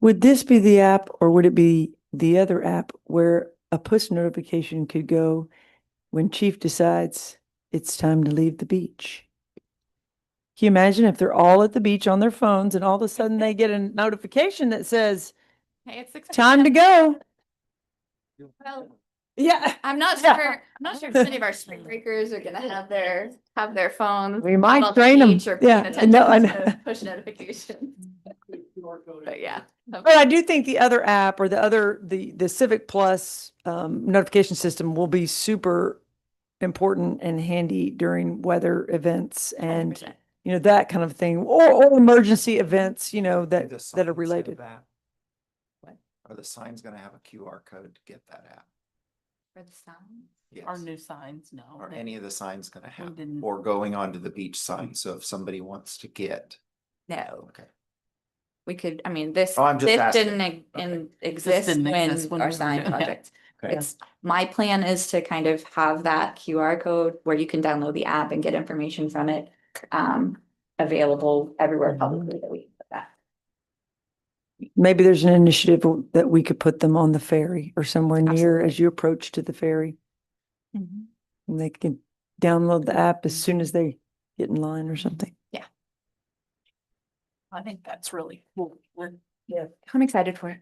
D: would this be the app or would it be the other app where a push notification could go when Chief decides it's time to leave the beach? Can you imagine if they're all at the beach on their phones and all of a sudden they get a notification that says,
E: Hey, it's 6
D: time to go?
E: Well,
D: Yeah.
E: I'm not
D: Yeah.
E: sure. I'm not sure if any of our spring breakers are gonna have their phones.
D: We might
E: out on the
D: train 'em.
E: beach or
D: Yeah,
E: paying
D: I know, I
E: attention
D: know.
E: to push notifications. But yeah.
D: But I do think the other app or the Civic Plus notification system will be super important and handy during weather events and
E: 100%.
D: that kind of thing, or emergency events, that are related.
E: What?
P: Are the signs gonna have a QR code to get that app?
E: For the sound.
C: Our
P: Yes.
C: new signs, no.
P: Are
C: they-
P: any of the signs gonna have,
C: didn't-
P: or going onto the beach sign? So if somebody wants to get,
E: No,
P: okay.
E: we could, I mean, this,
P: Oh, I'm just
E: this
P: asking.
E: didn't exist
C: didn't
E: when
C: exist when
E: our
C: we were
E: sign
C: doing it.
E: project.
P: Okay.
E: It's, my plan is to kind of have that QR code where you can download the app and get information from it. Available everywhere publicly that we can put that.
D: Maybe there's an initiative that we could put them on the ferry or somewhere near as you approach to the ferry.
E: Mhm.
D: And they can download the app as soon as they get in line or something.
C: I think that's really cool.
E: I'm excited for it.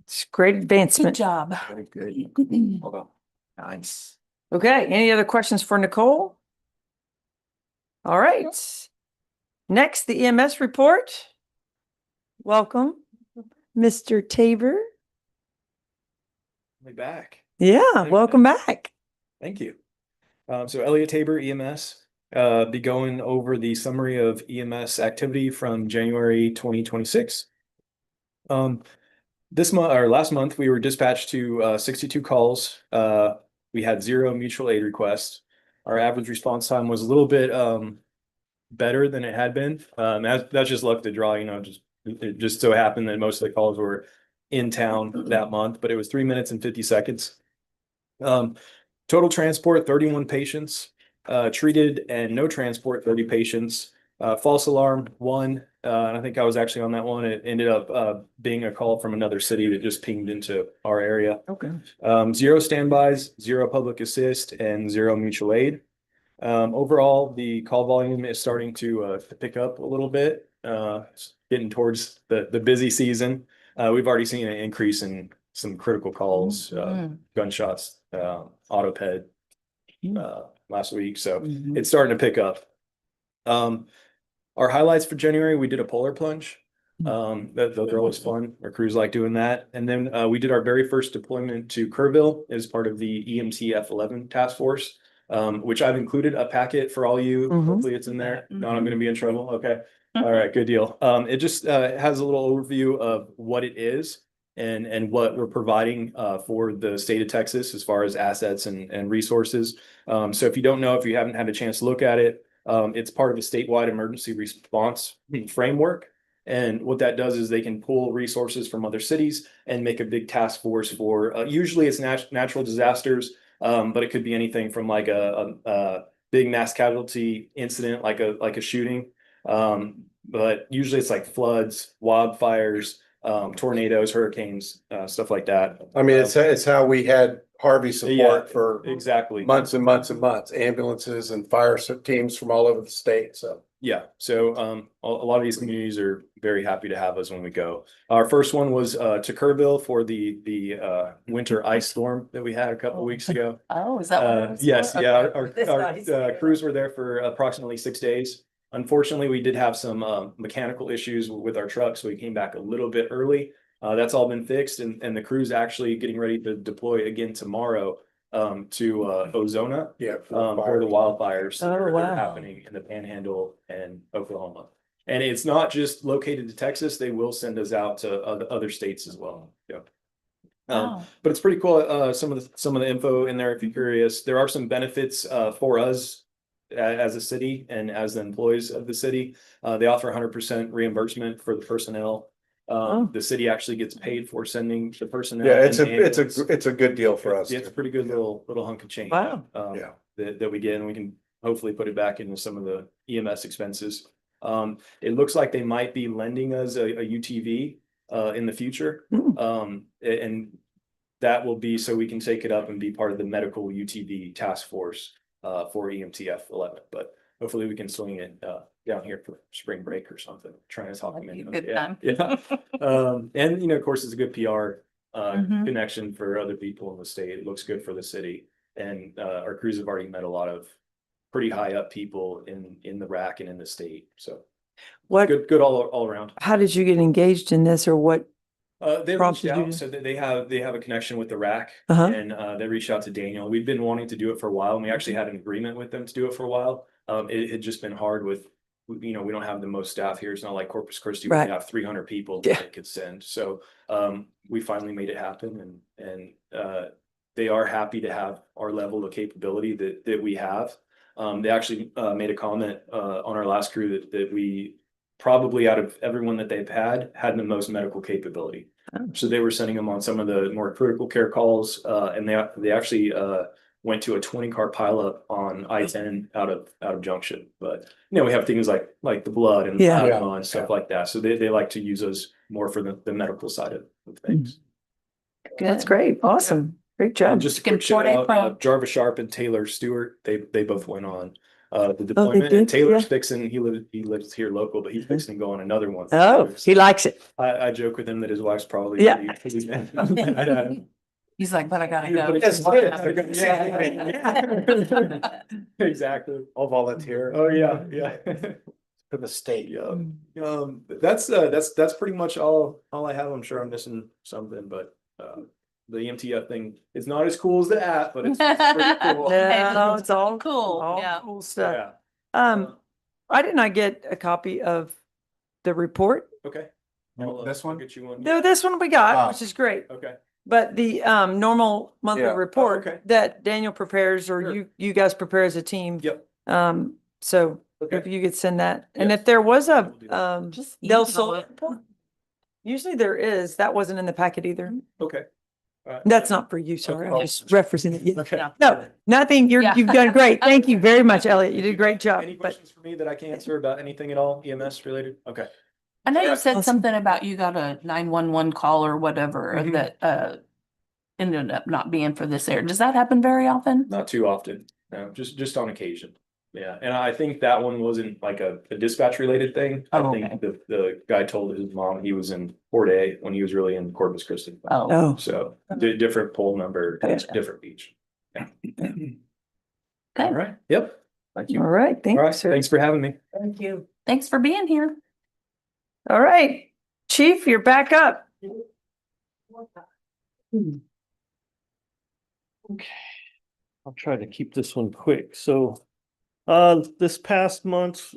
D: It's great
C: Good
D: advancement.
C: job.
P: Very good. Hold on. Nice.
D: Okay, any other questions for Nicole? All right. Next, the EMS report. Welcome, Mr. Tabor.
Q: Me back.
D: Yeah,
Q: Okay.
D: welcome back.
Q: Thank you. So Elliot Tabor, EMS, be going over the summary of EMS activity from January 2026. This month or last month, we were dispatched to 62 calls. We had 0 mutual aid requests. Our average response time was a little bit better than it had been. That's just luck of the draw, it just so happened that most of the calls were in town that month, but it was 3 minutes and 50 seconds. Total transport, 31 patients, treated and no transport, 30 patients, false alarm, 1. And I think I was actually on that one. It ended up being a call from another city that just pinged into our area.
D: Okay.
Q: 0 standbys, 0 public assist, and 0 mutual aid. Overall, the call volume is starting to pick up a little bit, it's getting towards the busy season. We've already seen an increase in some critical calls, gunshots, autoped, last week. So it's starting to pick up. Our highlights for January, we did a polar plunge. Those are always fun. Our crews like doing that. And then we did our very first deployment to Kerrville as part of the EMT F11 task force, which I've included a packet for all you. Hopefully it's in there. Not I'm going to be in trouble. Okay. All right. Good deal. It just has a little overview of what it is and what we're providing for the state of Texas as far as assets and resources. So if you don't know, if you haven't had a chance to look at it, it's part of the statewide emergency response framework. And what that does is they can pull resources from other cities and make a big task force for, usually it's natural disasters, but it could be anything from like a big mass casualty incident, like a shooting. But usually it's like floods, wildfires, tornadoes, hurricanes, stuff like that.
I: I mean, it's how we had Harvey
Q: Yeah,
I: support for
Q: exactly.
I: months and months and months, ambulances and fire teams from all over the state, so.
Q: Yeah, so a lot of these communities are very happy to have us when we go. Our first one was to Kerrville for the winter ice storm that we had a couple weeks ago.
C: Oh, is that what it was?
Q: Yes,
C: for?
Q: yeah,
C: Okay.
Q: our crews were there for approximately 6 days. Unfortunately, we did have some mechanical issues with our truck, so we came back a little bit early. That's all been fixed, and the crew's actually getting ready to deploy again tomorrow to Ozona
I: Yeah.
Q: for the wildfires that
D: Oh,
Q: are
D: wow.
Q: happening in the Panhandle and Oklahoma. And it's not just located to Texas; they will send us out to other states as well. Yeah.
C: Wow.
Q: But it's pretty cool. Some of the info in there, if you're curious, there are some benefits for us as a city and as the employees of the city. They offer 100% reimbursement for the personnel. The city actually gets paid for sending the personnel.
I: Yeah,
Q: and the ambulance.
I: it's a good deal for us.
Q: It's a pretty good little hunk of change.
D: Wow.
I: Yeah.
Q: That we get, and we can hopefully put it back into some of the EMS expenses. It looks like they might be lending us a UTV in the future. And that will be so we can take it up and be part of the medical UTV task force for EMTF 11. But hopefully we can swing it down here for spring break or something. Trying to talk them
C: That'd
Q: in.
C: be a good
Q: Yeah,
C: time.
Q: yeah. And of course, it's a good PR
C: Mhm.
Q: connection for other people in the state. It looks good for the city. And our crews have already met a lot of pretty high up people in the RAC and in the state. So
D: What,
Q: good all around.
D: how did you get engaged in this, or what?
Q: They reached
D: Prompted you
Q: out,
D: to-
Q: so that they have a connection with the RAC,
D: Uh-huh.
Q: and they reached out to Daniel. We've been wanting to do it for a while, and we actually had an agreement with them to do it for a while. It had just been hard with, we don't have the most staff here. It's not like Corpus Christi, where
D: Right.
Q: we have 300 people
D: Yeah.
Q: that they could send. So we finally made it happen, and they are happy to have our level of capability that we have. They actually made a comment on our last crew that we probably, out of everyone that they've had the most medical capability.
D: Oh.
Q: So they were sending them on some of the more critical care calls, and they actually went to a 20-car pileup on I-10 out of Junction. But we have things like the blood and
D: Yeah.
Q: plasma and stuff like that. So they like to use us more for the medical side of things.
D: That's great. Awesome. Great job.
Q: Just a
C: Can
Q: quick shout
C: Fort
Q: out,
C: April-
Q: Jarvis Sharp and Taylor Stewart. They both went on the deployment.
D: did?
Q: And Taylor's
D: Yeah.
Q: fixing. He lives here local, but he's fixing to go on another one.
D: Oh, he likes it.
Q: I joke with him that his wife's probably
D: Yeah.
Q: pretty mad.
C: He's like, but I gotta
Q: But
C: go.
Q: it's-
D: Yeah.
Q: Exactly.
I: I'll volunteer
Q: Oh, yeah.
I: for the state.
Q: Yeah. That's pretty much all I have. I'm sure I'm missing something, but the EMTF thing is not as cool as the app, but it's pretty cool.
D: No, it's all
C: Cool,
D: all
C: yeah.
D: cool stuff.
Q: Yeah.
D: I did not get a copy of the report.
Q: Okay.
P: This
Q: I'll
P: one?
Q: get you one.
D: No, this one we got,
P: Oh.
D: which is great.
Q: Okay.
D: But the normal monthly
I: Yeah.
D: report
Q: okay.
D: that Daniel prepares, or
Q: Sure.
D: you guys prepare as a team.
Q: Yep.
D: So
Q: Okay.
D: if you could send that, and
Q: Yes.
D: if there was a
Q: We'll do that.
C: Just
D: Del
C: email
D: Sol
C: it.
D: report, usually there is. That wasn't in the packet either.
Q: Okay. All right.
D: That's not for you, sorry. I'm
Q: Okay.
D: just referencing it. Yeah.
Q: Okay.
C: Yeah.
D: No, nothing.
C: Yeah.
D: You've done great. Thank you very much, Elliot. You did a great job.
Q: Any
D: But
Q: questions for me that I can answer about anything at all EMS related? Okay.
C: I know you
Q: Yeah.
C: said
D: Awesome.
C: something about you got a 911 call or whatever
Q: Mhm.
C: that ended up not being for this air. Does that happen very often?
Q: Not too often. No, just on occasion. Yeah. And I think that one wasn't like a dispatch related thing. I
C: Oh,
Q: think the guy told his mom he was in Port A when he was really in Corpus Christi.
C: Oh,
D: Oh,
Q: So different poll number,
C: Gotcha.
Q: different beach. Yeah.
C: okay.
Q: All right. Yep. Thank you.
D: all right. Thank
Q: All
D: you,
Q: right.
D: sir.
Q: Thanks for having me.
F: Thank you.
C: Thanks for being here.
D: All right. Chief, you're back up.
R: Okay, I'll try to keep this one quick. So, this past month,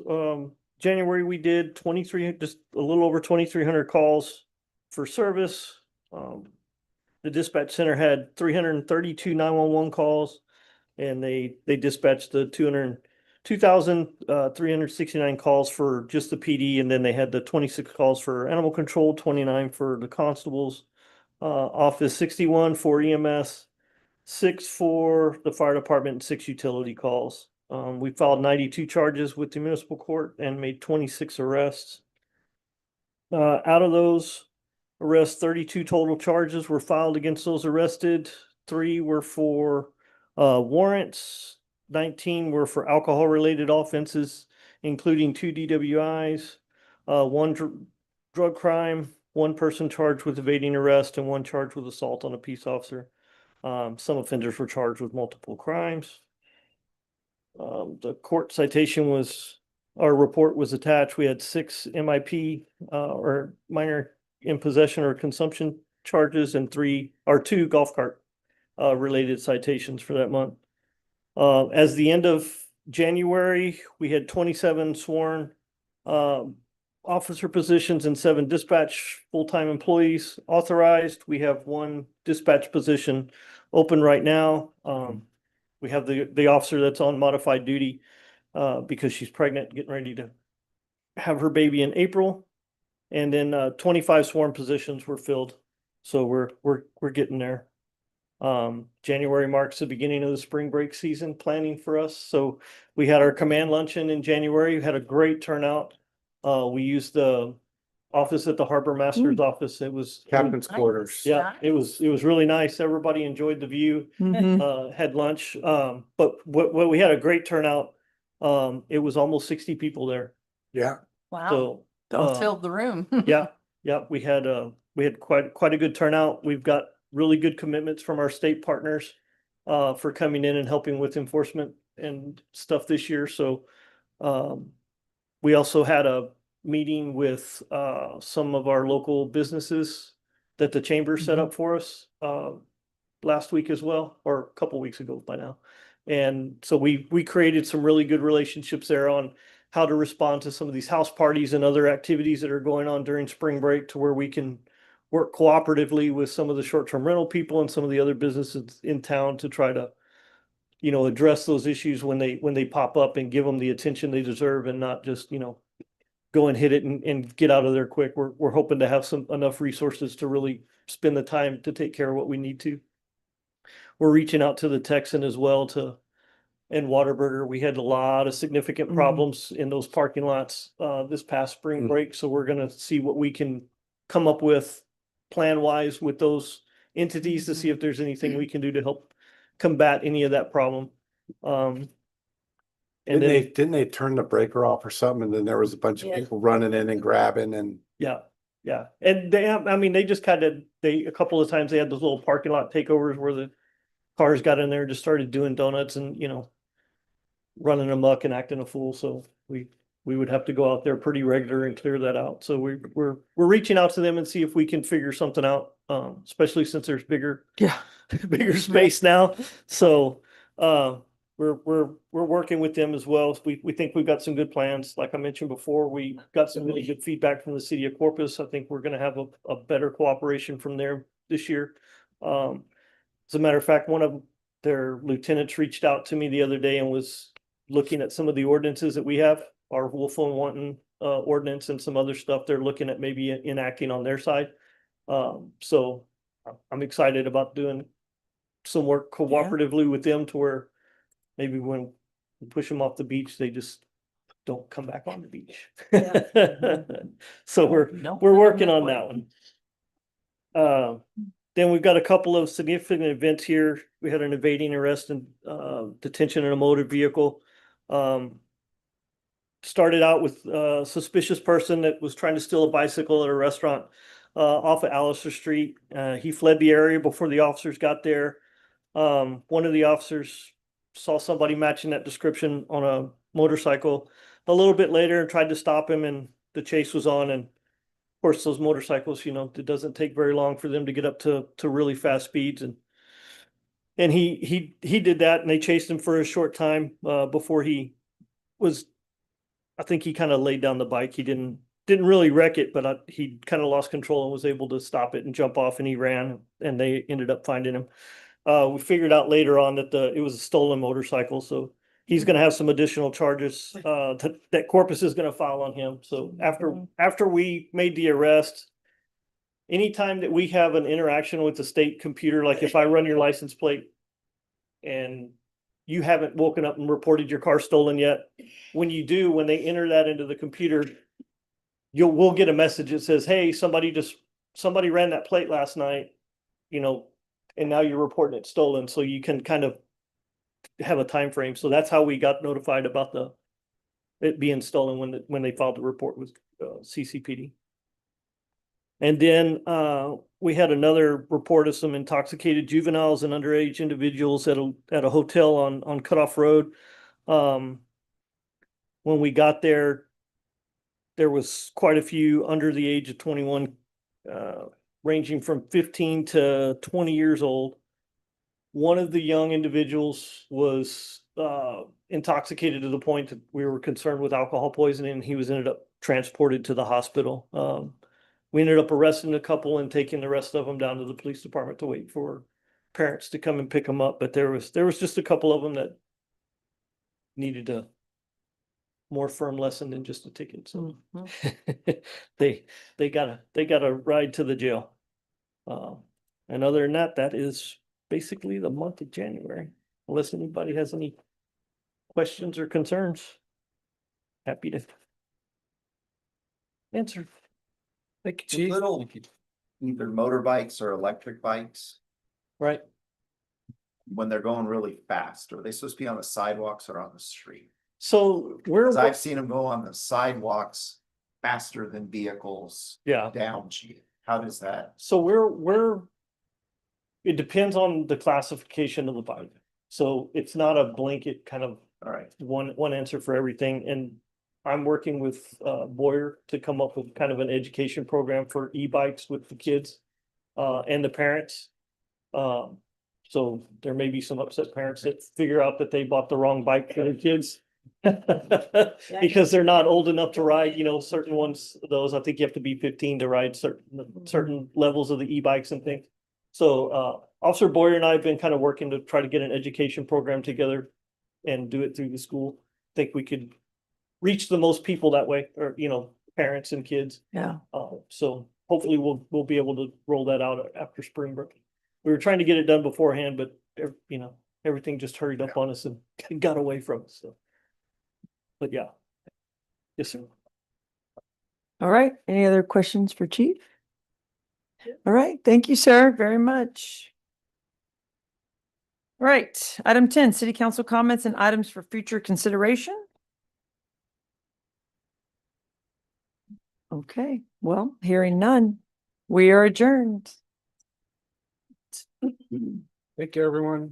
R: January, we did 23, just a little over 2,300 calls for service. The dispatch center had 332 911 calls, and they dispatched the 2,369 calls for just the PD, and then they had the 26 calls for animal control, 29 for the constables, office 61 for EMS, 6 for the fire department, and 6 utility calls. We filed 92 charges with the municipal court and made 26 arrests. Out of those, arrests. 32 total charges were filed against those arrested. 3 were for warrants. 19 were for alcohol-related offenses, including 2 DWIs, 1 drug crime, 1 person charged with evading arrest, and 1 charged with assault on a peace officer. Some offenders were charged with multiple crimes. The court citation was, our report was attached. We had 6 MIP or minor in possession or consumption charges and 2 golf cart related citations for that month. As the end of January, we had 27 sworn officer positions and 7 dispatch full-time employees authorized. We have 1 dispatch position open right now. We have the officer that's on modified duty because she's pregnant, getting ready to have her baby in April. And then 25 sworn positions were filled. So we're getting there. January marks the beginning of the spring break season planning for us. So we had our command luncheon in January. We had a great turnout. We used the office at the harbor master's office. It was
I: Captain's quarters.
R: yeah, it was really nice. Everybody enjoyed the view. Had lunch. But what we had a great turnout. It was almost 60 people there.
J: Yeah.
C: Wow.
R: So
C: Filled the room.
R: yeah, we had quite a good turnout. We've got really good commitments from our state partners for coming in and helping with enforcement and stuff this year. So we also had a meeting with some of our local businesses that the chamber set up for us last week as well, or a couple weeks ago by now. And so we created some really good relationships there on how to respond to some of these house parties and other activities that are going on during spring break, to where we can work cooperatively with some of the short-term rental people and some of the other businesses in town to try to, address those issues when they pop up and give them the attention they deserve, and not just, go and hit it and get out of there quick. We're hoping to have enough resources to really spend the time to take care of what we need to. We're reaching out to the Texan as well and Whataburger. We had a lot of significant problems in those parking lots this past spring break. So we're gonna see what we can come up with plan wise with those entities to see if there's anything we can do to help combat any of that problem. And
I: Didn't they turn the breaker off or something? And then there was a bunch of people running in and grabbing and.
R: Yeah. And they just a couple of times they had those little parking lot takeovers where the cars got in there and just started doing donuts and, running amok and acting a fool. So we would have to go out there pretty regular and clear that out. So we're reaching out to them and see if we can figure something out, especially since there's bigger space now. So we're working with them as well. We think we've got some good plans. Like I mentioned before, we got some really good feedback from the city of Corpus. I think we're going to have a better cooperation from there this year. As a matter of fact, one of their lieutenants reached out to me the other day and was looking at some of the ordinances that we have, our Wolf and Wanton ordinance and some other stuff they're looking at maybe enacting on their side. So I'm excited about doing some work cooperatively with them, to where maybe when we push them off the beach, they just don't come back on the beach. So we're working on that one. Then we've got a couple of significant events here. We had an evading arrest and detention in a motor vehicle. Started out with a suspicious person that was trying to steal a bicycle at a restaurant off of Allister Street. He fled the area before the officers got there. One of the officers saw somebody matching that description on a motorcycle a little bit later and tried to stop him, and the chase was on. And of course, those motorcycles, it doesn't take very long for them to get up to really fast speeds. And he did that, and they chased him for a short time before he was, I think he kind of laid down the bike. He didn't really wreck it, but he kind of lost control and was able to stop it and jump off, and he ran, and they ended up finding him. We figured out later on that it was a stolen motorcycle. So he's going to have some additional charges that Corpus is going to file on him. So after we made the arrest, anytime that we have an interaction with the state computer, like if I run your license plate and you haven't woken up and reported your car stolen yet, when they enter that into the computer, we'll get a message that says, hey, somebody just somebody ran that plate last night, you know, and now you're reporting it stolen, so you can kind of have a time frame. So that's how we got notified about it being stolen when they filed the report with CCPD. And then we had another report of some intoxicated juveniles and underage individuals at a hotel on Cutoff Road. When we got there was quite a few under the age of 21, ranging from 15 to 20 years old. One of the young individuals was intoxicated to the point that we were concerned with alcohol poisoning, and he was ended up transported to the hospital. We ended up arresting a couple and taking the rest of them down to the police department to wait for parents to come and pick them up. But there was just a couple of them that needed a more firm lesson than just a ticket. So they got a ride to the jail. And other than that, that is basically the month of January. Unless anybody has any questions or concerns, happy to answer. Thank you, Chief.
P: Little, either motorbikes or electric bikes,
R: Right.
P: when they're going really fast, are they supposed to be on the sidewalks or on the street?
R: So
P: 'Cause I've seen them go on the sidewalks faster than vehicles
R: yeah.
P: down. How does that?
R: So it depends on the classification of the bike. So it's not a blanket kind of
P: All right.
R: one answer for everything. And I'm working with Boyer to come up with kind of an education program for e-bikes with the kids and the parents. So there may be some upset parents that figure out that they bought the wrong bike for their kids. Because they're not old enough to ride, you know, certain ones, those, I think you have to be 15 to ride certain levels of the e-bikes and things. So Officer Boyer and I have been kind of working to try to get an education program together and do it through the school. I think we could reach the most people that way, or, you know, parents and kids.
D: Yeah.
R: So hopefully we'll be able to roll that out after spring break. We were trying to get it done beforehand, but you know, everything just hurried up on us and got away from us. So, but yeah. Yes, sir.
D: All right. Any other questions for Chief? All right. Thank you, sir, very much. All right. Item 10, city council comments and items for future consideration. Okay, well, hearing none, we are adjourned.
J: Take care, everyone.